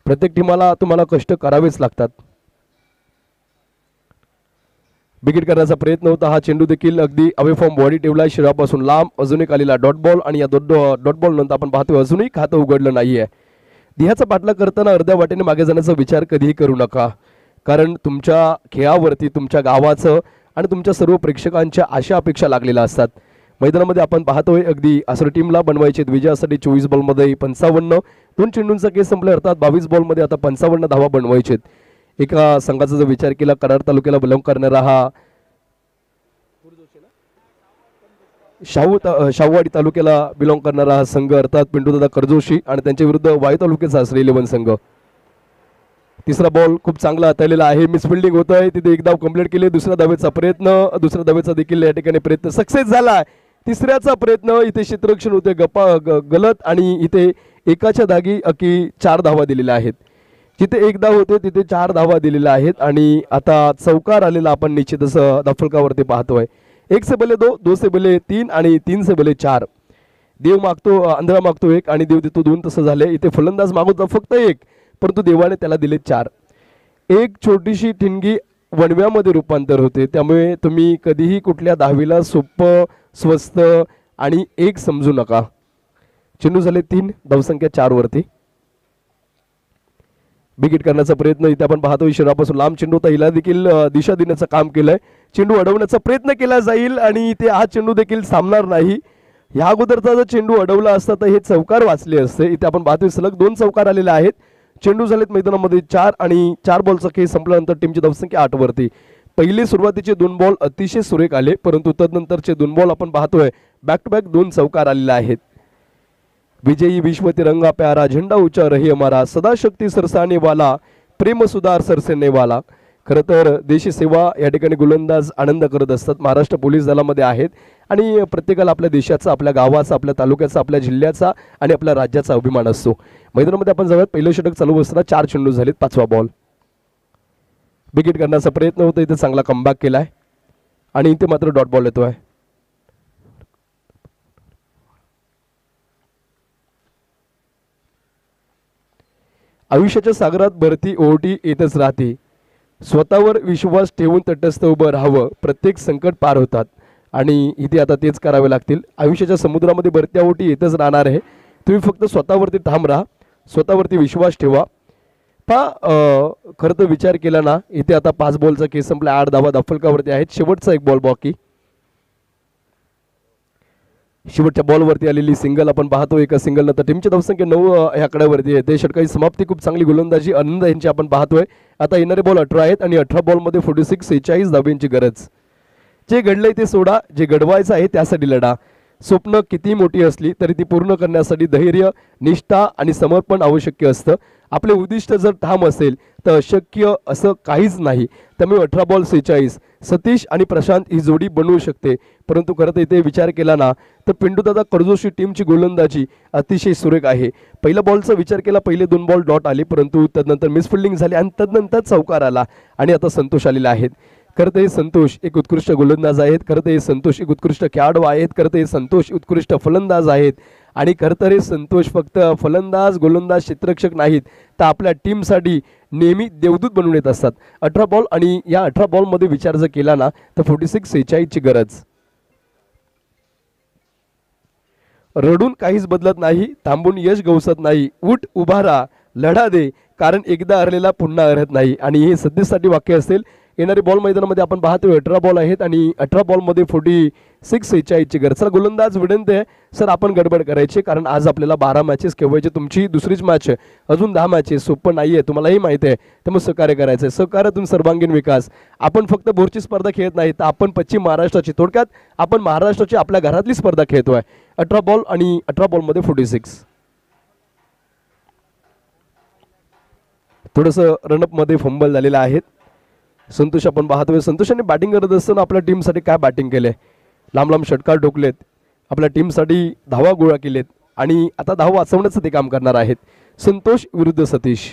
प्रत्येक टीमाला तुम्हाला कष्ट करावेच लागतात. बिगिट करण्याचा प्रयत्न होता. हा चेंडू देखील अगदी अवे फ्रॉम बॉडी ठेवलाय, शिरापासून लांब, अजून एक आलेला डॉट बॉल आणि या डॉट बॉल नंतर आपण पाहतोय अजूनही खातं उघडलं नाहीये. ध्येयाचा पाठलाग करताना अर्ध्या वाटेने मागे जाण्याचा विचार कधीही करू नका, कारण तुमच्या खेळावरती तुमच्या गावाचं आणि तुमच्या सर्व प्रेक्षकांच्या आशा अपेक्षा लागलेल्या असतात. मैदानामध्ये आपण पाहतोय अगदी असर टीमला बनवायचे विजयासाठी 24 बॉलमध्ये 55, 2 चेंडूंचा केस संपला, अर्थात 22 बॉलमध्ये आता 55 धावा बनवायचेत. एका संघाचा जर विचार केला, कराड तालुक्याला बिलॉंग करणारा हा शाहूवाडी तालुक्याला बिलॉंग करणारा हा संघ अर्थात पिंटूदादा कर्जोशी आणि त्यांच्या विरुद्ध वाई तालुक्याचा श्री 11 संघ. तिसरा बॉल खूप चांगला हाताळलेला आहे, मिस फिल्डिंग होत आहे, तिथे एक धाव कंप्लीट केली. दुसऱ्या धावेचा देखील या ठिकाणी प्रयत्न सक्सेस झाला. तिसऱ्याचा प्रयत्न इथे क्षेत्ररक्षण होते गलत आणि इथे एकाच्या जागी 4 धावा दिलेल्या आहेत. जिथे 1 धाव होते तिथे 4 धावा दिलेल्या आहेत आणि आता चौकार आलेला आपण निश्चितच दफलकावरती पाहतोय. 1 से भले 2, 2 से भले 3 आणि 3 से भले 4. देव मागतो, अंधळा मागतो 1 आणि देव देतो 2, तसं झाले. इथे फलंदाज मागवतो फक्त 1, परंतु देवाने त्याला दिले 4. एक छोटीशी ठिणगी वणव्यामध्ये रूपांतर होते, त्यामुळे तुम्ही कधीही कुठल्या धावीला सोपं, स्वस्त आणि 1 समजू नका. चेंडू झाले 3, धावसंख्या 4 वरती. बिगिट करण्याचा प्रयत्न इथे आपण पाहतो. शरीरापासून लांब चेंडू हिला देखील दिशा देण्याचं काम केलंय. चेंडू अडवण्याचा प्रयत्न केला जाईल आणि इथे हा चेंडू देखील थांबणार नाही. ह्या अगोदरचा जर चेंडू अडवला असता तर हे चौकार वाचले असते. इथे आपण पाहतोय सलग 2 चौकार आलेले आहेत. चेंडू झालेत मैदानामध्ये 4 आणि 4 बॉलचा खेळ संपल्यानंतर टीमची धावसंख्या 8 वरती. पहिले सुरुवातीचे 2 बॉल अतिशय सुरेख आले, परंतु तदनंतरचे 2 बॉल आपण पाहतोय बॅक टू बॅक 2 चौकार आलेले आहेत. विजयी विश्व तिरंगा प्यारा झेंडा ऊंचा रही हमारा, सदा शक्ती सरसाने वाला, प्रेम सुधार सरसेने वाला. खरं तर देशी सेवा या ठिकाणी गोलंदाज आनंद करत असतात. महाराष्ट्र पोलीस दलामध्ये आहेत आणि प्रत्येकाला आपल्या देशाचा, आपल्या गावाचा, आपल्या तालुक्याचा, आपल्या जिल्ह्याचा आणि आपल्या राज्याचा अभिमान असतो. मैदानामध्ये आपण जाऊयात. पहिलं षटक चालू असताना 4 चेंडू झालेत, 5वा बॉल. विकेट करण्याचा प्रयत्न होता, इथे चांगला कमबॅक केलाय आणि इथे मात्र डॉट बॉल येतोय. आयुष्याच्या सागरात भरती ओहोटी येतच राहते, स्वतःवर विश्वास ठेवून तटस्थ उभं राहावं, प्रत्येक संकट पार होतात आणि इथे आता तेच करावे लागतील. आयुष्याच्या समुद्रामध्ये भरती ओहोटी येतच राहणार आहे. तुम्ही फक्त स्वतःवरती ठाम राहा, स्वतःवरती विश्वास ठेवा. खरं तर विचार केला ना, इथे आता 5 बॉलचा केस संपला, 8 धावा दफलकावरती आहेत. शेवटचा 1 बॉल बाकी. शेवटच्या बॉलवरती आलेली सिंगल आपण पाहतो. एका सिंगल नंतर टीमची धावसंख्या 9 ह्या आकड्यावरती आहे. ते षटकाची समाप्ती खूप चांगली गोलंदाजी आनंद यांची आपण पाहतोय. आता येणारे बॉल 18 आहेत आणि 18 बॉलमध्ये 46 धाब्यांची गरज. जे घडलंय ते सोडा, जे घडवायचं आहे त्यासाठी लढा. स्वप्न किती मोठी असली तरी ती पूर्ण करण्यासाठी धैर्य, निष्ठा आणि समर्पण आवश्यक असतं. आपले उद्दिष्ट जर ठाम असेल तर अशक्य असं काहीच नाही. त्यामुळे 18 बॉल 46 सतीश आणि प्रशांत ही जोडी बनवू शकते. परंतु खरं तर इथे विचार केला ना तर पिंटूदादा कर्जोशी टीमची गोलंदाजी अतिशय सुरेख आहे. पहिल्या बॉलचा विचार केला, पहिले 2 बॉल डॉट आले, परंतु तदनंतर मिसफिल्डिंग झाली आणि तदनंतर चौकार आला आणि आता संतोष आलेला आहेत. खरं तर हे संतोष एक उत्कृष्ट गोलंदाज आहेत. खरं तर हे संतोष एक उत्कृष्ट खेळाडू आहेत. खरं तर हे संतोष उत्कृष्ट फलंदाज आहेत. आणि खरं तर हे संतोष फक्त फलंदाज, गोलंदाज, क्षेत्ररक्षक नाहीत तर आपल्या टीमसाठी नेहमी देवदूत बनवून येत असतात. 18 बॉल आणि या 18 बॉलमध्ये विचार जर केला ना तर 46 ची गरज. रडून काहीच बदलत नाही, थांबून यश गवसत नाही, उठ उभा राहा, लढा दे, कारण एकदा हरलेला पुन्हा हरत नाही. आणि हे सध्यासाठी वाक्य असेल. येणारे बॉल मैदानामध्ये आपण पाहतोय 18 बॉल आहेत आणि 18 बॉलमध्ये 46 ची गरज. सर गोलंदाज विनंती आहे सर आपण गडबड करायची, कारण आज आपल्याला 12 मॅचेस खेळवायचे, तुमची दुसरीच मॅच आहे, अजून 10 मॅचेस, सोपं नाही आहे, तुम्हालाही माहिती आहे. त्यामुळे सहकार्य करायचं आहे. सहकार्यातून सर्वांगीण विकास. आपण फक्त बोरची स्पर्धा खेळत नाही तर आपण पश्चिम महाराष्ट्राची, थोडक्यात आपण महाराष्ट्राची आपल्या घरातली स्पर्धा खेळतोय. 18 बॉल आणि 18 बॉलमध्ये 46. थोडंसं रनअपमध्ये फंबल झालेलं आहेत. संतोष आपण पाहतोय. संतोषाने बॅटिंग करत असताना आपल्या टीमसाठी काय बॅटिंग केले, लांब लांब षटकार ठोकलेत, आपल्या टीमसाठी धावा गोळा केलेत आणि आता धावा वाचवण्याचं ते काम करणार आहेत. संतोष विरुद्ध सतीश.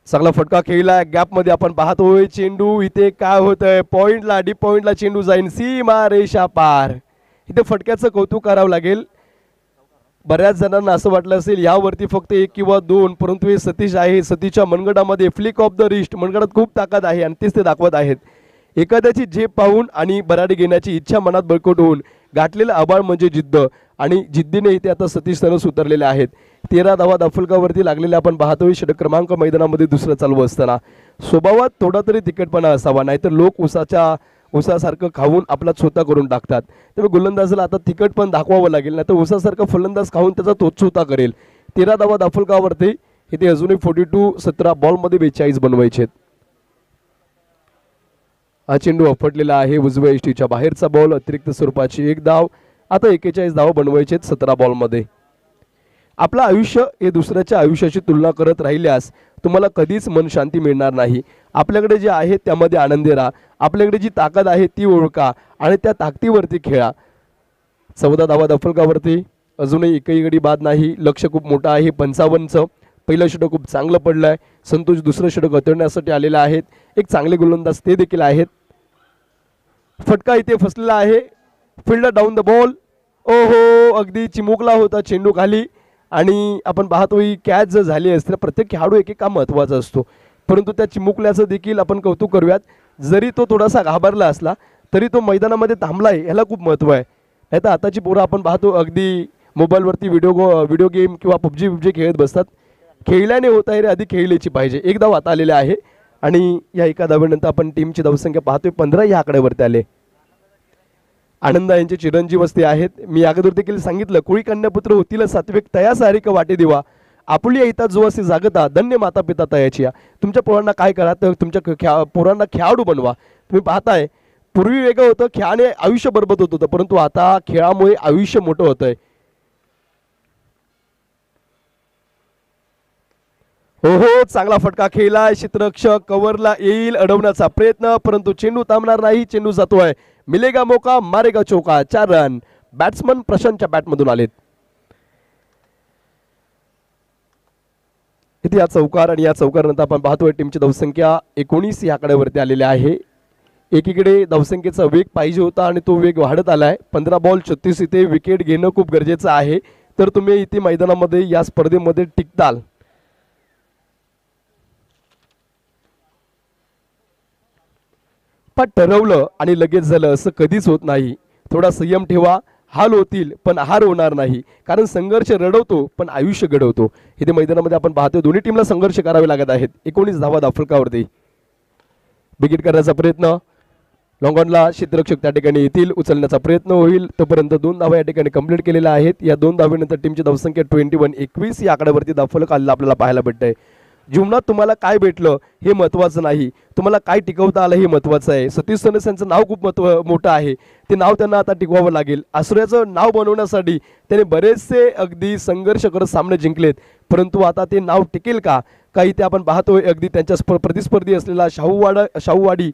चांगला फटका खेळला, गॅप मध्ये आपण पाहतोय चेंडू. इथे काय होतंय, पॉइंटला, डीप पॉइंटला चेंडू जाईन, सीमा रेषा पार. इथे फटक्याचं कौतुक करावं लागेल. बऱ्याच जणांना असं वाटलं असेल यावरती फक्त 1 किंवा 2, परंतु हे सतीश आहे. सतीशच्या मनगडामध्ये फ्लिक ऑफ द रिस्ट, मनगडात खूप ताकद आहे आणि तेच ते दाखवत आहेत. एखाद्याची झेप पाहून आणि बराडी घेण्याची इच्छा मनात बळकट होऊन गाठलेलं आबाळ म्हणजे जिद्द आणि जिद्दीने इथे आता सतीश सनस उतरलेले आहेत. 13 धावा दाफलकावरती लागलेले आपण पाहतोय. षटक क्रमांक मैदानामध्ये दुसरं चालू असताना स्वभावात थोडा तरी तिखटपणा असावा, नाहीतर लोक उसासारखं खाऊन आपला स्वतः करून टाकतात. त्यामुळे गोलंदाजाला आता तिखट पण दाखवावं लागेल, नाही तर उसासारखं फलंदाज खाऊन त्याचा तोच स्वतः करेल. 13 धावा दाफलकावरती इथे अजूनही 42 17 बॉलमध्ये 42 बनवायचे. हा चेंडू आपटलेला आहे उजव्या यष्टीच्या बाहेरचा बॉल. अतिरिक्त स्वरूपाची 1 धाव. आता 41 धाव बनवायचे 17 बॉलमध्ये. आपलं आयुष्य हे दुसऱ्याच्या आयुष्याची तुलना करत राहिल्यास तुम्हाला कधीच मन शांती मिळणार नाही. आपल्याकडे जे आहे त्यामध्ये आनंदी राहा. आपल्याकडे जी ताकद आहे ती ओळखा आणि त्या ताकदीवरती खेळा. 14 धावा दाफलकावरती अजूनही एकही गडी बाद नाही. लक्ष खूप मोठं आहे 55चं. पहिलं षटक खूप चांगलं पडलं आहे. संतोष दुसरं षटक हाताळण्यासाठी आलेले आहेत. एक चांगले गोलंदाज ते देखील आहेत. फटका इथे फसलेला आहे. Fielder down the ball. ओहो, अगदी चिमुकला होता चेंडू खाली आणि आपण पाहतो ही कॅच जर झाली असते. प्रत्येक खेळाडू एक काम महत्त्वाचा असतो, परंतु त्या चिमुकल्याचं देखील आपण कौतुक करूयात. जरी तो थोडासा घाबरला असला तरी तो मैदानामध्ये थांबलाय, ह्याला खूप महत्त्व आहे. नाही तर आताची पोरं आपण पाहतो अगदी मोबाईलवरती व्हिडिओ गेम किंवा पबजी खेळत बसतात. खेळल्याने होत आहे रे, आधी खेळल्याची पाहिजे. 1 धाव आता आलेले आहे आणि या एका धावेनंतर आपण टीमची धावसंख्या पाहतोय 15 या आकड्यावरती आले. आनंद यांचे चिरंजीव असते आहेत. मी अगोदर देखील सांगितलं, कोळी कन्यापुत्र होतील सात्विक तया सारिक वाटे दिवा, आपुली इथं जो असे जागता धन्य माता पिता तयाची. तुमच्या पोरांना काय करा तर तुमच्या पोरांना खेळाडू बनवा. तुम्ही पाहताय पूर्वी वेगळं होतं, खेळाने आयुष्य बरबाद होत होतं, परंतु आता खेळामुळे आयुष्य मोठं होतंय. हो, चांगला फटका खेळलाय. क्षेत्ररक्षक कव्हरला येईल अडवण्याचा प्रयत्न, परंतु चेंडू थांबणार नाही. चेंडू जातोय. मिलेगा मौका मारेगा चौका. 4 रन बॅट्समन प्रशांतच्या बॅटमधून आलेत. इथे या चौकार आणि या चौकारानंतर आपण पाहतोय टीमची धावसंख्या 19 या आकड्यावरती आलेली आहे. एकीकडे धावसंख्येचा वेग पाहिजे होता आणि तो वेग वाढत आलाय. 15 बॉल 36 इथे विकेट घेणं खूप गरजेचं आहे, तर तुम्ही इथे मैदानामध्ये या स्पर्धेमध्ये टिकताल. पण ठरवलं आणि लगेच झालं असं कधीच होत नाही. थोडा संयम ठेवा. हाल होतील पण हार होणार नाही, कारण संघर्ष रडवतो पण आयुष्य घडवतो. इथे मैदानामध्ये आपण पाहतो दोन्ही टीमला संघर्ष करावे लागत आहेत. 19 धावा दाफलकावरती. विकेट करण्याचा प्रयत्न लॉंग ऑनला क्षेत्ररक्षक त्या ठिकाणी येतील, उचलण्याचा प्रयत्न होईल. तोपर्यंत 2 धावा या ठिकाणी कंप्लीट केलेल्या आहेत. या 2 धावेनंतर टीमची धावसंख्या 21 या आकड्यावरती दाफलक आलेला आपल्याला पाहायला भेटतंय. जीवनात तुम्हाला काय भेटलं हे महत्त्वाचं नाही, तुम्हाला काय टिकवता आलं हे महत्त्वाचं आहे. सतीश सनस यांचं नाव खूप मोठं आहे. ते नाव त्यांना आता टिकवावं लागेल. आसुऱ्याचं नाव बनवण्यासाठी त्याने बरेचसे अगदी संघर्ष करत सामने जिंकलेत, परंतु आता ते नाव टिकेल का? काही ते आपण पाहतोय अगदी त्यांच्या प्रतिस्पर्धी असलेला शाहूवाडी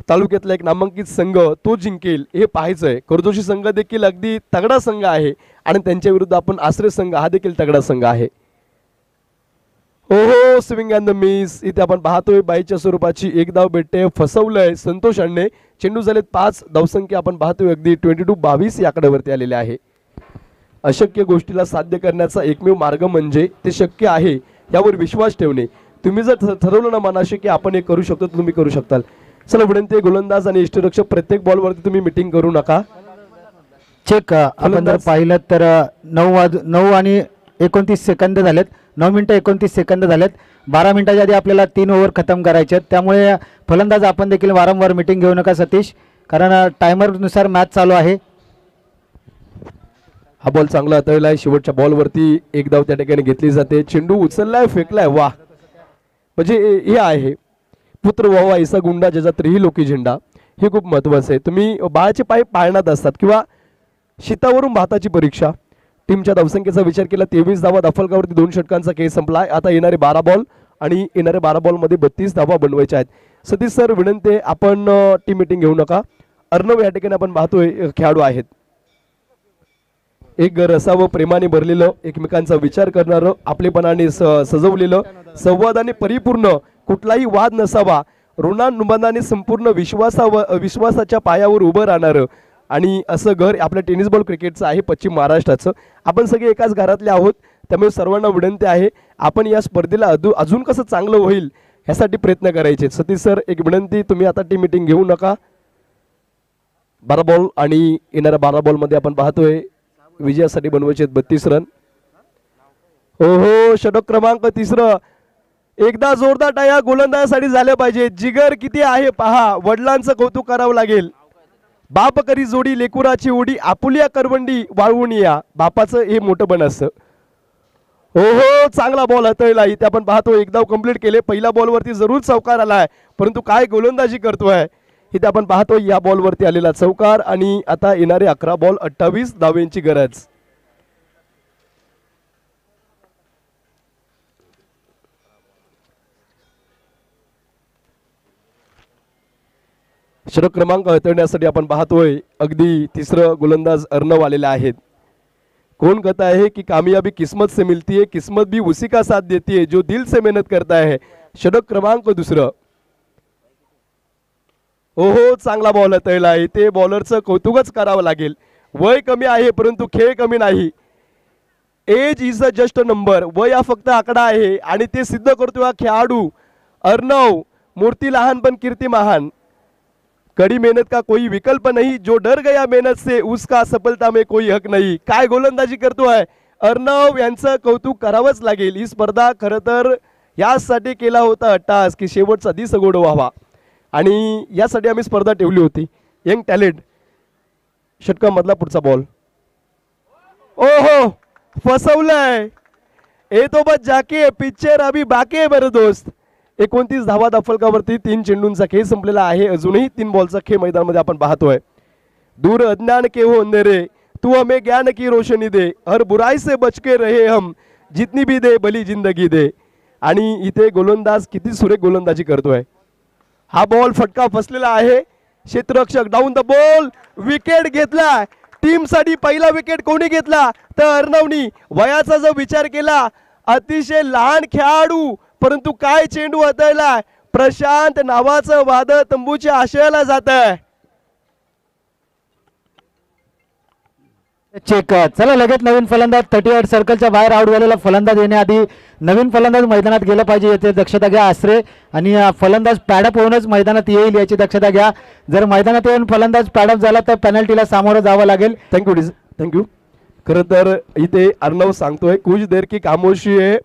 तालुक्यातला एक नामांकित संघ तो जिंकेल हे पाहायचंय. कर्जोशी संघ देखील अगदी तगडा संघ आहे आणि त्यांच्या विरुद्ध आपण आश्रय संघ हा देखील तगडा संघ आहे. ओहो, स्विंग अँड द मिस. इथे आपण पाहतोय बाईच्या स्वरूपाची 1 धाव भेटते. फसवलंय संतोष यांनी. चेंडू झालेत 5. धावसंख्या आपण पाहतोय अगदी 22 या आकड्यावरती आलेले आहे. अशक्य गोष्टीला साध्य करण्याचा एकमेव मार्ग म्हणजे ते शक्य आहे यावर विश्वास ठेवणे. तुम्ही जर ठरवलं ना मनाशी की आपण हे करू शकतो तर तुम्ही करू शकताल. चला विनंती, गोलंदाज आणि यष्टिरक्षक प्रत्येक बॉलवरती तुम्ही मिटिंग करू नका. चेक आपण जर पाहिलं तर 9 आणि 29 सेकंद झालेत. 9 मिनिटं 29 सेकंद झालेत. 12 मिनिटाच्या आधी आपल्याला 3 ओव्हर खतम करायचे आहेत. त्यामुळे फलंदाज आपण देखील वारंवार मिटिंग घेऊ नका सतीश, कारण टायमरनुसार मॅच चालू आहे. हा बॉल चांगला हाताळलाय. शेवटच्या बॉलवरती 1 धाव त्या ठिकाणी घेतली जाते. चेंडू उचललाय, फेकलाय. वाह, म्हणजे हे आहे पुत्र व्हावा ऐसा गुंडा ज्याचा त्रिही लोकी झेंडा. हे खूप महत्त्वाचं आहे. तुम्ही बाळाचे पाय पाळण्यात असतात किंवा शीतावरून भाताची परीक्षा. टीमच्या धावसंख्येचा विचार केला 23 धावा दाफलकावरती 2 षटकांचा खेळ संपलाय. आता येणारे 12 बॉल आणि येणाऱ्या 12 बॉलमध्ये 32 धावा बनवायच्या आहेत. सतीश सर विनंती, आपण टीम मिटिंग घेऊ नका. अर्णव या ठिकाणी आपण पाहतोय खेळाडू आहेत. एक घर असावं प्रेमाने भरलेलं, एकमेकांचा विचार करणारं, आपलेपणाने सजवलेलं, संवादाने परिपूर्ण, कुठलाही वाद नसावा, ऋणानुबंधाने संपूर्ण विश्वासाच्या पायावर उभं राहणारं आणि असं घर आपल्या टेनिस बॉल क्रिकेटचं आहे पश्चिम महाराष्ट्राचं. आपण सगळे एकाच घरातले आहोत, त्यामुळे सर्वांना विनंती आहे आपण या स्पर्धेला अजून कसं चांगलं होईल ह्यासाठी प्रयत्न करायचे. सतीश सर एक विनंती, तुम्ही आता टीम मिटिंग घेऊ नका. 12 बॉल आणि येणाऱ्या 12 बॉलमध्ये आपण पाहतोय विजयासाठी बनवायचे 32 रन. हो षटक क्रमांक 3. एकदा जोरदार टाळ्या गोलंदाजासाठी झाल्या पाहिजे. जिगर किती आहे पहा. वडिलांचं कौतुक करावं लागेल. बाप करी जोडी लेकुराची उडी आपुलिया करवंडी वाळवून या. बापाचं हे मोठं बन असतं. हो चांगला बॉल हाताळला. इथे आपण पाहतो एक धाव कंप्लीट केले. पहिल्या बॉलवरती जरूर चौकार आलाय परंतु काय गोलंदाजी करतोय. इथे आपण पाहतो या बॉलवरती आलेला चौकार आणि आता येणारे 11 बॉल 28 धावांची गरज. षटक क्रमांक हाताळण्यासाठी आपण पाहतोय अगदी 3रं गोलंदाज अर्णव आलेले आहेत. कौन कहता है कि कामयाबी किस्मत से मिलती है, किस्मत भी उसी का साथ देती है जो दिल से मेहनत करता है. षटक क्रमांक 2. ओहो चांगला बॉल हाताळला. इथे बॉलरचं कौतुकच करावं लागेल. वय कमी आहे परंतु खेळ कमी नाही. Age is a just number. वय हा फक्त आकडा आहे आणि ते सिद्ध करतो हा खेळाडू अर्णव. मूर्ती लहान पण कीर्ती महान. कड़ी मेहनत का कोई विकल्प नहीं, जो डर गया मेहनत से उसका सफलता में कोई हक नहीं. काय गोलंदाजी करतोय अर्णव. यांचं कौतुक करावंच लागेल. ही स्पर्धा खरं तर यासाठी केला होता टास्क की शेवटचा दिस गोड व्हावा आणि यासाठी आम्ही स्पर्धा ठेवली होती. Young talent. षटकामधला पुढचा बॉल. ओहो फसवलंय. ए तो बस जाके पिक्चर अभी बाकी आहे बरं दोस्त. 29 धावा फलकावरती 3 चेंडूंचा खेळ संपलेला आहे. अजूनही 3 बॉलचा खेळ मैदानामध्ये आपण पाहतोय. दूर अज्ञान के हो अंधेरे, तू हमें ज्ञान की रोशनी दे, हर बुराई से बच के रहे हम, जितनी भी दे भली जिंदगी दे. आणि इथे गोलंदाज किती सुरेख गोलंदाजी करतोय. हा बॉल फटका फसलेला आहे. क्षेत्ररक्षक डाऊन द बॉल. विकेट घेतला. टीमसाठी पहिला विकेट कोणी घेतला तर अर्णवनी. वयाचा जर विचार केला अतिशय लहान खेळाडू परंतु काय चेंडू हाताळलाय. प्रशांत नावाचं वादळ तंबूच्या आशयाला जात आहे. चेक. चला लगेच नवीन फलंदाज 38 सर्कलच्या बाहेर आउट झालेला फलंदाज येण्याआधी नवीन फलंदाज मैदानात गेला पाहिजे याची दक्षता घ्या आश्रे. आणि फलंदाज पॅडअप होऊनच मैदानात येईल याची दक्षता घ्या. जर मैदानात येऊन फलंदाज पॅडअप झाला तर पेनल्टीला सामोरं जावं लागेल. थँक्यू. खरं तर इथे अर्णव सांगतोय कुछ देर की खामोशी है.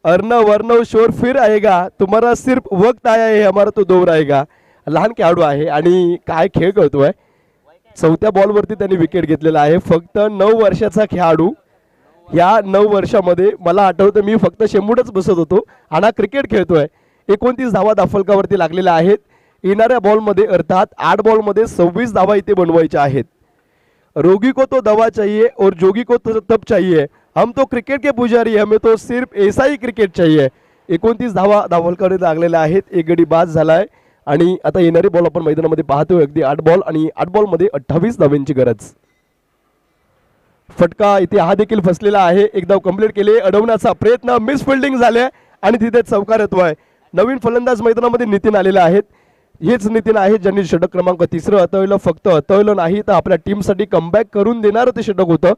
अर्णव शोर फिर आएगा. तुम्हारा सिर्फ वक्त आया है, हमारा तो दौर आएगा. लहान खेळाडू आहे आणि काय खेळ करतोय. 4थ्या बॉलवरती त्यांनी विकेट घेतलेला आहे. फक्त 9 वर्षाचा खेळाडू. या 9 वर्षामध्ये मला आठवतं मी फक्त शेंबूडच बसत होतो आणि क्रिकेट खेळतोय. 29 धावा दाफलकावरती लागलेल्या आहेत. येणाऱ्या बॉलमध्ये अर्थात 8 बॉलमध्ये 26 धावा इथे बनवायच्या आहेत. रोगी को तो दवा चाहिए और जोगी को तो तब चाहिए. हम तो क्रिकेट के पुजारी, हमें तो सिर्फ ऐसा ही क्रिकेट चाहिए. 29 धावा दाफलकावरती लागलेल्या आहेत. एक गडी बाद झालाय आणि आता येणारी बॉल आपण मैदानामध्ये पाहतोय अगदी 8 बॉल आणि 8 बॉलमध्ये 28 धावांची गरज. फटका इथे हा देखील फसलेला आहे. एक धाव कंप्लीट केले. अडवण्याचा प्रयत्न मिस फिल्डिंग झाले आणि तिथे चौकार येतोय. नवीन फलंदाज मैदानामध्ये नितीन आलेले आहेत. हेच नितीन आहेत ज्यांनी षटक क्रमांक 3 हाताळलं. फक्त हाताळलं नाही तर आपल्या टीमसाठी कमबॅक करून देणारं ते षटक होतं.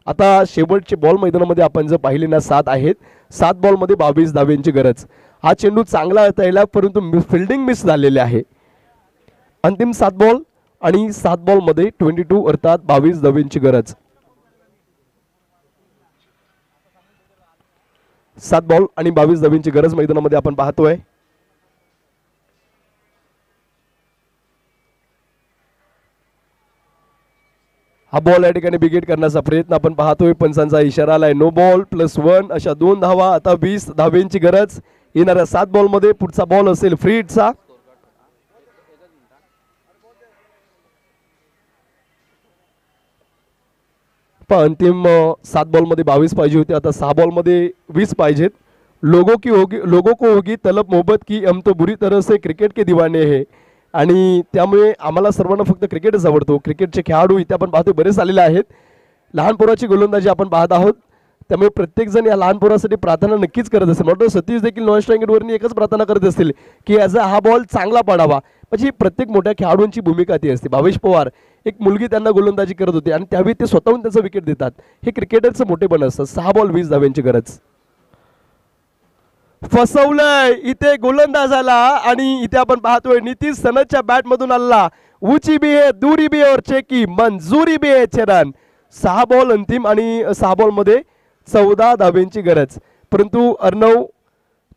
आता शेवटचे बॉल मैदानामध्ये आपण जर पाहिले ना 7 आहेत. 7 बॉलमध्ये 22 धावांची गरज. हा चेंडू चांगला हाताळला परंतु फिल्डिंग मिस झालेले आहे. अंतिम 7 बॉल आणि 7 बॉलमध्ये 22 अर्थात 22 धावांची गरज. 7 बॉल आणि 22 धावांची गरज मैदानामध्ये आपण पाहतोय. हा बॉल या ठिकाणी बिगेट करण्याचा प्रयत्न आपण पाहतोय. पंचांचा इशारा आलाय. नो बॉल +1 अशा 2 धावा. आता 20 धावांची गरज. येणाऱ्या 7 बॉलमध्ये पुढचा बॉल असेल फ्री हिटचा. अंतिम 7 बॉलमध्ये 22 पाहिजे होते. आता 6 बॉलमध्ये 20 पाहिजेत. लोगों को होगी तलब मोहब्बत की, हम तो बुरी तरह से क्रिकेट के दीवाने हैं. आणि त्यामुळे आम्हाला सर्वांना फक्त क्रिकेटच आवडतो. क्रिकेटचे खेळाडू इथे आपण पाहतोय बरेच आलेले आहेत. लहान पोराची गोलंदाजी आपण पाहत आहोत. त्यामुळे प्रत्येक जण या लहान पोरासाठी प्रार्थना नक्कीच करत असेल. मला सतीश देखील नॉन स्ट्रायकरवरनी एकच प्रार्थना करत असतील की याचा हा बॉल चांगला पडावा. म्हणजे प्रत्येक मोठ्या खेळाडूंची भूमिका ती असते. भावेश पवार एक मुलगी त्यांना गोलंदाजी करत होती आणि त्यावेळी ते स्वतःहून त्याचं विकेट देतात. हे क्रिकेटरचं मोठेपण असतं. 6 बॉल 20 धावांची गरज. फसवलंय इथे गोलंदाजाला आणि इथे आपण पाहतोय नितीश सनदच्या बॅट मधून आला ऊंची भी है दूरी भी है और चेकी मंजुरी भी है 6 रन 6 बॉल अंतिम आणि 6 बॉल मध्ये 14 धाब्यांची गरज. परंतु अर्णव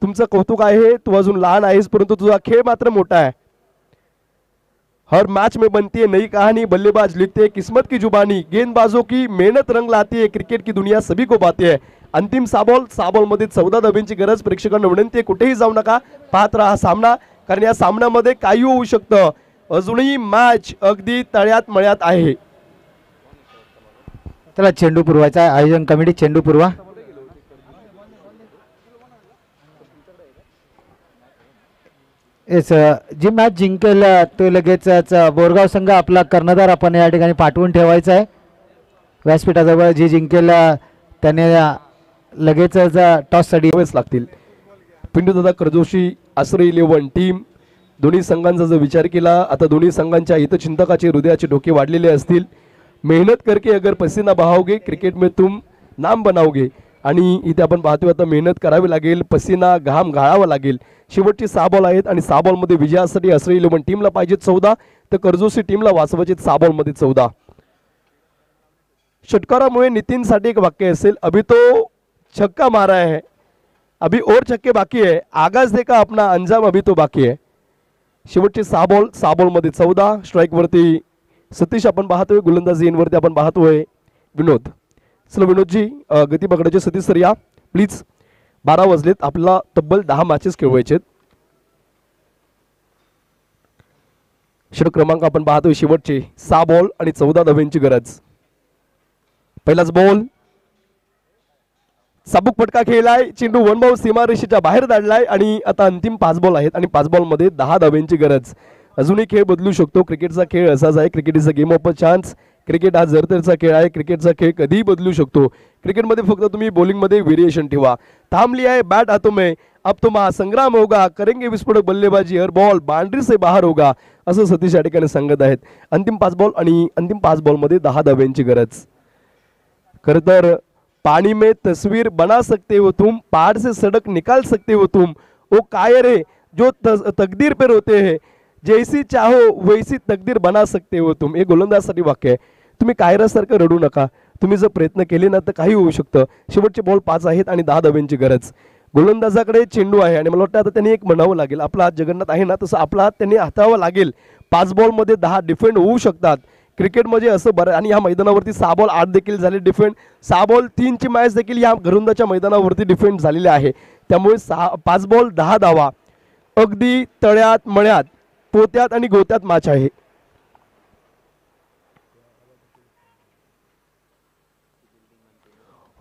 तुमचं कौतुक आहे, तू अजून लहान आहेस परंतु तुझा खेळ मात्र मोठा है. हर मैच में बनती है नई कहानी, बल्लेबाज लिखते हैं किस्मत की जुबानी, गेंदबाजों की मेहनत रंग लाती है, क्रिकेट की दुनिया सभी को पाती है. अंतिम 6 बॉल मध्ये 14 धाब्यांची गरज. प्रेक्षकांना विनंती आहे कुठेही जाऊ नका, पाहत राहा सामना, कारण या सामन्यामध्ये काही होऊ शकतं. अजूनही मॅच अगदी तळ्यात मळ्यात आहे. त्याला चेंडू पुरवायचा, आयोजन कमिटी चेंडू पुरवा. जी मॅच जिंकेल तो लगेचच बोरगाव संघ आपला कर्णधार आपण या ठिकाणी पाठवून ठेवायचा आहे व्यासपीठाजवळ. जी जिंकेल त्याने लगेचच टॉससाठी लागतील. पिंटूदादा करजोशी आश्रय 11 टीम दोन्ही संघांचा जर विचार केला आता दोन्ही संघांच्या हितचिंतकाचे हृदयाचे डोके वाढलेले असतील. मेहनत करके अगर पसीना बहाओगे क्रिकेट में तुम नाम बनाओगे. आणि इथे आपण पाहतोय आता मेहनत करावी लागेल, पसीना घाम गाळावा लागेल. शेवटची 6 बॉल आहेत आणि 6 बॉलमध्ये विजयासाठी आश्रय 11 टीमला पाहिजे 14 तर करजोशी टीमला वाचवायचे 6 बॉलमध्ये 14. षटकारामुळे नितीनसाठी एक वाक्य असेल, अभी तो छक्का मारा है, अभी और छक्के बाकी है, आगाज देखा अपना अंजाम अभी तो बाकी है. शेवटचे 6 बॉलमध्ये 14. स्ट्राईक वरती सतीश आपण पाहतोय, गोलंदाजी वरती आपण पाहतोय विनोद. चला विनोदजी गती पकडायचे. सतीश सर या प्लीज. 12 वाजलेत, आपल्याला तब्बल 10 मॅचेस खेळवायचे. षटक क्रमांक आपण पाहतोय शेवटचे 6 बॉल आणि 14 धाब्यांची गरज. पहिलाच बॉल चाबूक फटका खेळलाय, चेंडू 1 बाउंस सीमारेषेच्या बाहेर धाडलाय आणि आता अंतिम 5 बॉल आहेत आणि 5 बॉल मध्ये 10 धाब्यांची गरज. अजूनही खेळ बदलू शकतो. क्रिकेटचा खेळ असाच आहे. Cricket is a game of a chance. Cricket हा जरतेरचा खेळ आहे. क्रिकेटचा खेळ कधीही बदलू शकतो. क्रिकेटमध्ये फक्त तुम्ही बॉलिंगमध्ये व्हेरिएशन ठेवा. थांबली आहे बॅट हाथों में, अब तो महासंग्राम होगा, करेंगे विस्फोटक बल्लेबाजी, हर बॉल बाउंड्री से बाहर होगा असं सतीश या ठिकाणी सांगत आहेत. अंतिम 5 बॉल आणि अंतिम 5 बॉल मध्ये 10 धाब्यांची गरज. खरं तर पानी में तस्वीर बना सकते हो तुम, पहाड़ से सड़क निकाल सकते हो तुम, वो कायरे जो तकदीर पे रोते हैं, जैसी चाहो वैसी तकदीर बना सकते हो तुम. हे गोलंदाजसाठी वाक्य आहे. तुम्ही कायरासारखं रडू नका, तुम्ही जर प्रयत्न केले ना तर काही होऊ शकतं. शेवटचे बॉल 5 आहेत आणि 10 धाब्यांची गरज. गोलंदाजाकडे चेंडू आहे आणि मला वाटतं आता त्यांनी एक म्हणावं लागेल, आपला हात जगन्नाथ आहे ना तसं आपला हात त्यांनी हाताळावा लागेल. 5 बॉलमध्ये 10 डिफेंड होऊ शकतात. क्रिकेटमध्ये असं बरं आणि या मैदानावरती 6 बॉल 8 देखील झाले डिफेंड. 6 बॉल 3 ची मॅच देखील या घरुंदाच्या मैदानावरती डिफेंड झालेले आहे. त्यामुळे 5 बॉल 10 धावा अगदी तळ्यात मळ्यात पोत्यात आणि गोत्यात मॅच आहे.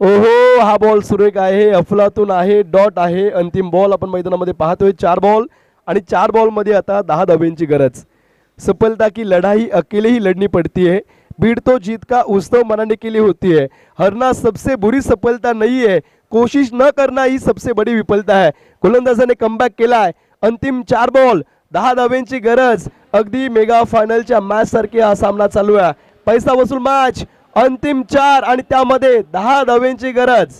ओहो हा बॉल सुरेख आहे, अफलातून आहे, डॉट आहे. अंतिम बॉल आपण मैदानामध्ये पाहतोय. 4 बॉल आणि 4 बॉल मध्ये आता 10 धाब्यांची गरज. सफलता की लड़ाई अकेले ही लड़नी पड़ती है, भीड़ तो जीत का उत्सव मनाने के लिए होती है. हारना सबसे बुरी सफलता नहीं है, कोशिश न करना ही सबसे बड़ी विफलता है. गोलंदाजाने कमबॅक केलाय. अंतिम 4 बॉल 10 धाब्यांची गरज. अगदी मेगा फायनलच्या मॅच सारखी हा सामना चालू आहे. पैसा वसूल मॅच. अंतिम 4 आणि त्यामध्ये 10 धाब्यांची गरज.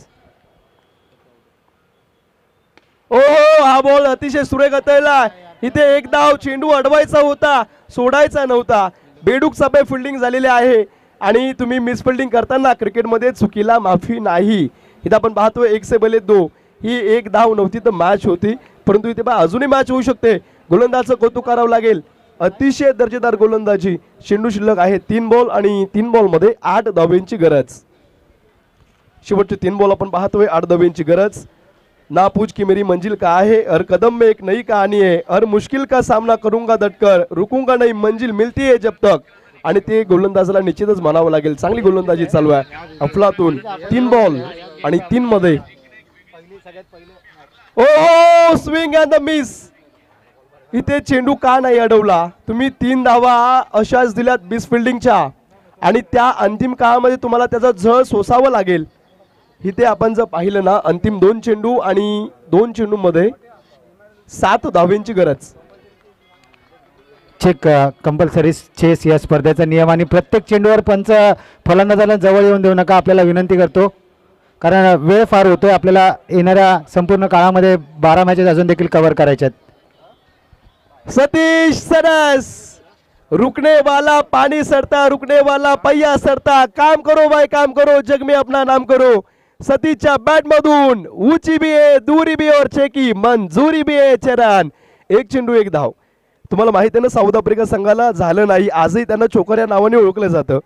ओहो हा बॉल अतिशय सुरेख हाताळला. इथे एक धाव, चेंडू अडवायचा होता, सोडायचा नव्हता. बेडूक सभे फिल्डिंग झालेली आहे आणि तुम्ही मिस फिल्डिंग करताना क्रिकेटमध्ये चुकीला माफी नाही. इथे आपण पाहतोय 1 से भले 2. ही एक धाव नव्हती तर मॅच होती, परंतु इथे अजूनही मॅच होऊ शकते. गोलंदाजाचं कौतुक करावं लागेल. अतिशय दर्जेदार गोलंदाजी. चेंडू शिल्लक आहे 3 बॉल आणि 3 बॉल मध्ये 8 धाब्यांची गरज. शेवटचे 3 बॉल आपण पाहतोय 8 धाब्यांची गरज. ना पूछ की मेरी मंजिल कहाँ है, हर कदम में एक नई कहानी है, हर मुश्किल का सामना करूंगा डटकर, रुकूंगा नहीं, मंजिल मिलती है जब तक. आणि ते गोलंदाजाला निश्चितच म्हणावं लागेल. चांगली गोलंदाजी चालू आहे. अफलातून 3 बॉल आणि 3 मध्ये. ओ स्विंग अँड द मिस. इथे चेंडू का नाही अडवला. तुम्ही 3 धावा अशाच दिल्यात मिस फिल्डिंगच्या आणि त्या अंतिम काळामध्ये तुम्हाला त्याचा झळ सोसावं लागेल. इथे आपण जर पाहिलं ना अंतिम 2 चेंडू आणि 2 चेंडू मध्ये 7 धाव्यांची गरज. चेक कंपल्सरी चेस या स्पर्धेचा नियम आणि प्रत्येक चेंडूवर पंच फलंदाजाला जवळ येऊन देऊ नका आपल्याला विनंती करतो. कारण वेळ फार होतोय आपल्याला येणाऱ्या संपूर्ण काळामध्ये 12 मॅचेस अजून देखील कव्हर करायच्या आहेत. सतीश सरस, रुकने वाला पानी सरता, रुकने वाला पहिया सरता, काम करो भाई काम करो, जग में अपना नाम करो. सतीशच्या बॅट मधून ऊंची भी आहे, दूरी भी और छेकी मंजुरी भी आहे. चरण, एक चेंडू एक धाव. तुम्हाला माहिती आहे ना, साऊथ आफ्रिका संघाला झालं नाही, आजही त्यांना चोकर या नावाने ओळखलं जातं.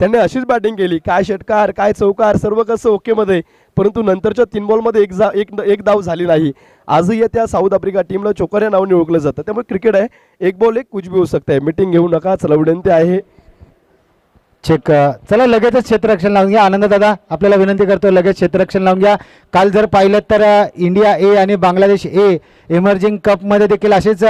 त्यांनी अशीच बॅटिंग केली, काय षटकार काय चौकार सर्व कसं ओके मध्ये, परंतु नंतरच्या 3 बॉलमध्ये एक धाव झाली नाही. आजही त्या साऊथ आफ्रिका टीमला चोकर या नावाने ओळखलं जातं. त्यामुळे क्रिकेट आहे, एक बॉल एक कुछ भी होऊ शकतं आहे. मीटिंग घेऊ नका, चला विनंती आहे. चेक. चला लगेचच क्षेत्ररक्षण लावून घ्या. आनंद दादा आपल्याला विनंती करतो, लगेच क्षेत्ररक्षण लावून घ्या. काल जर पाहिलं तर इंडिया ए आणि बांगलादेश ए इमर्जिंग कपमध्ये देखील असेच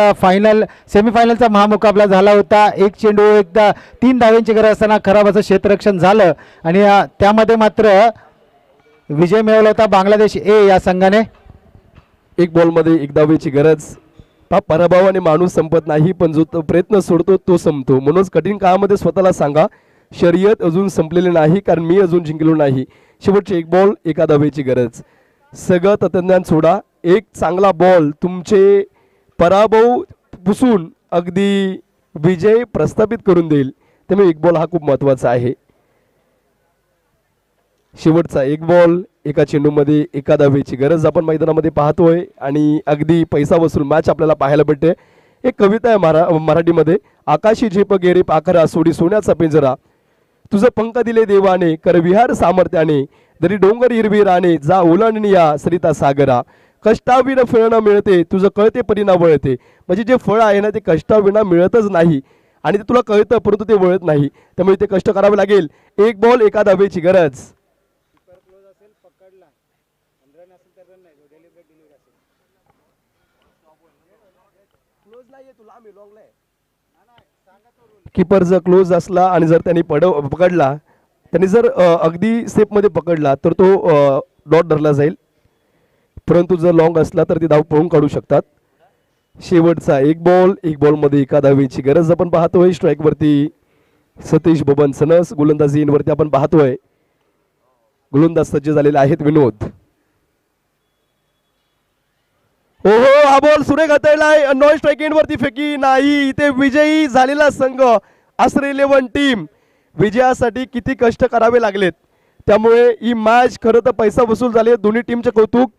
सेमीफायनलचा महामुकाबला झाला होता. एक चेंडू एकदा 3 धावांची गरज असताना खराब असं क्षेत्ररक्षण झालं आणि त्यामध्ये मात्र विजय मिळवला होता बांगलादेश ए या संघाने. एक बॉलमध्ये एक धावेची गरज. पराभवाने माणूस संपत नाही, पण जो तो प्रयत्न सोडतो तो संपतो. म्हणूनच कठीण काळामध्ये स्वतःला सांगा, शर्यत अजून संपलेली नाही, कारण मी अजून जिंकलो नाही. शेवटचे एक बॉल एका धावेची गरज. सगळं तंत्रज्ञान सोडा, एक चांगला बॉल तुमचे पराभव पुसून अगदी विजय प्रस्थापित करून देईल. त्यामुळे एक बॉल हा खूप महत्त्वाचा आहे. शेवटचा एक बॉल एका चेंडूमध्ये एका धावेची गरज आपण मैदानामध्ये पाहतोय आणि अगदी पैसा वसूल मॅच आपल्याला पाहायला भेटते. एक कविता आहे मराठीमध्ये, आकाशी झेप गेरे पाखरा सोडी सोन्याचा पिंजरा, तुझं पंख दिले देवाने कर विहार सामर्थ्याने, दरी डोंगर हिरवी राणे जा ओलांडणीया सरिता सागरा, कष्टाविना फळ न मिळते तुझं कळते परिणाम वळते. म्हणजे जे फळ आहे ना ते कष्टाविना मिळतच नाही आणि ते तुला कळतं परंतु ते वळत नाही, त्यामुळे ते कष्ट करावे लागेल. एक बॉल एका धावेची गरज. कीपर जर क्लोज असला आणि जर त्यांनी पकडला, त्यांनी जर अगदी सेफमध्ये पकडला तर तो डॉट धरला जाईल, परंतु जर लॉंग असला तर ती धाव पळून काढू शकतात. शेवटचा एक बॉलमध्ये एका धावेची गरज आपण पाहतोय. स्ट्राईकवरती सतीश बबन सनस, गोलंदाजीवरती आपण पाहतोय गोलंदाज सज्ज झालेले आहेत विनोद. ओहो, हा बॉल सुरेख हाताळलाय, नॉन स्ट्राईक एंड वरती फेकी नाही. इथे विजयी झालेला संघ आसरे 11 टीम, विजयासाठी किती कष्ट करावे लागलेत. त्यामुळे ही मॅच खरं तर पैसा वसूल झाली. दोन्ही टीमचे कौतुक.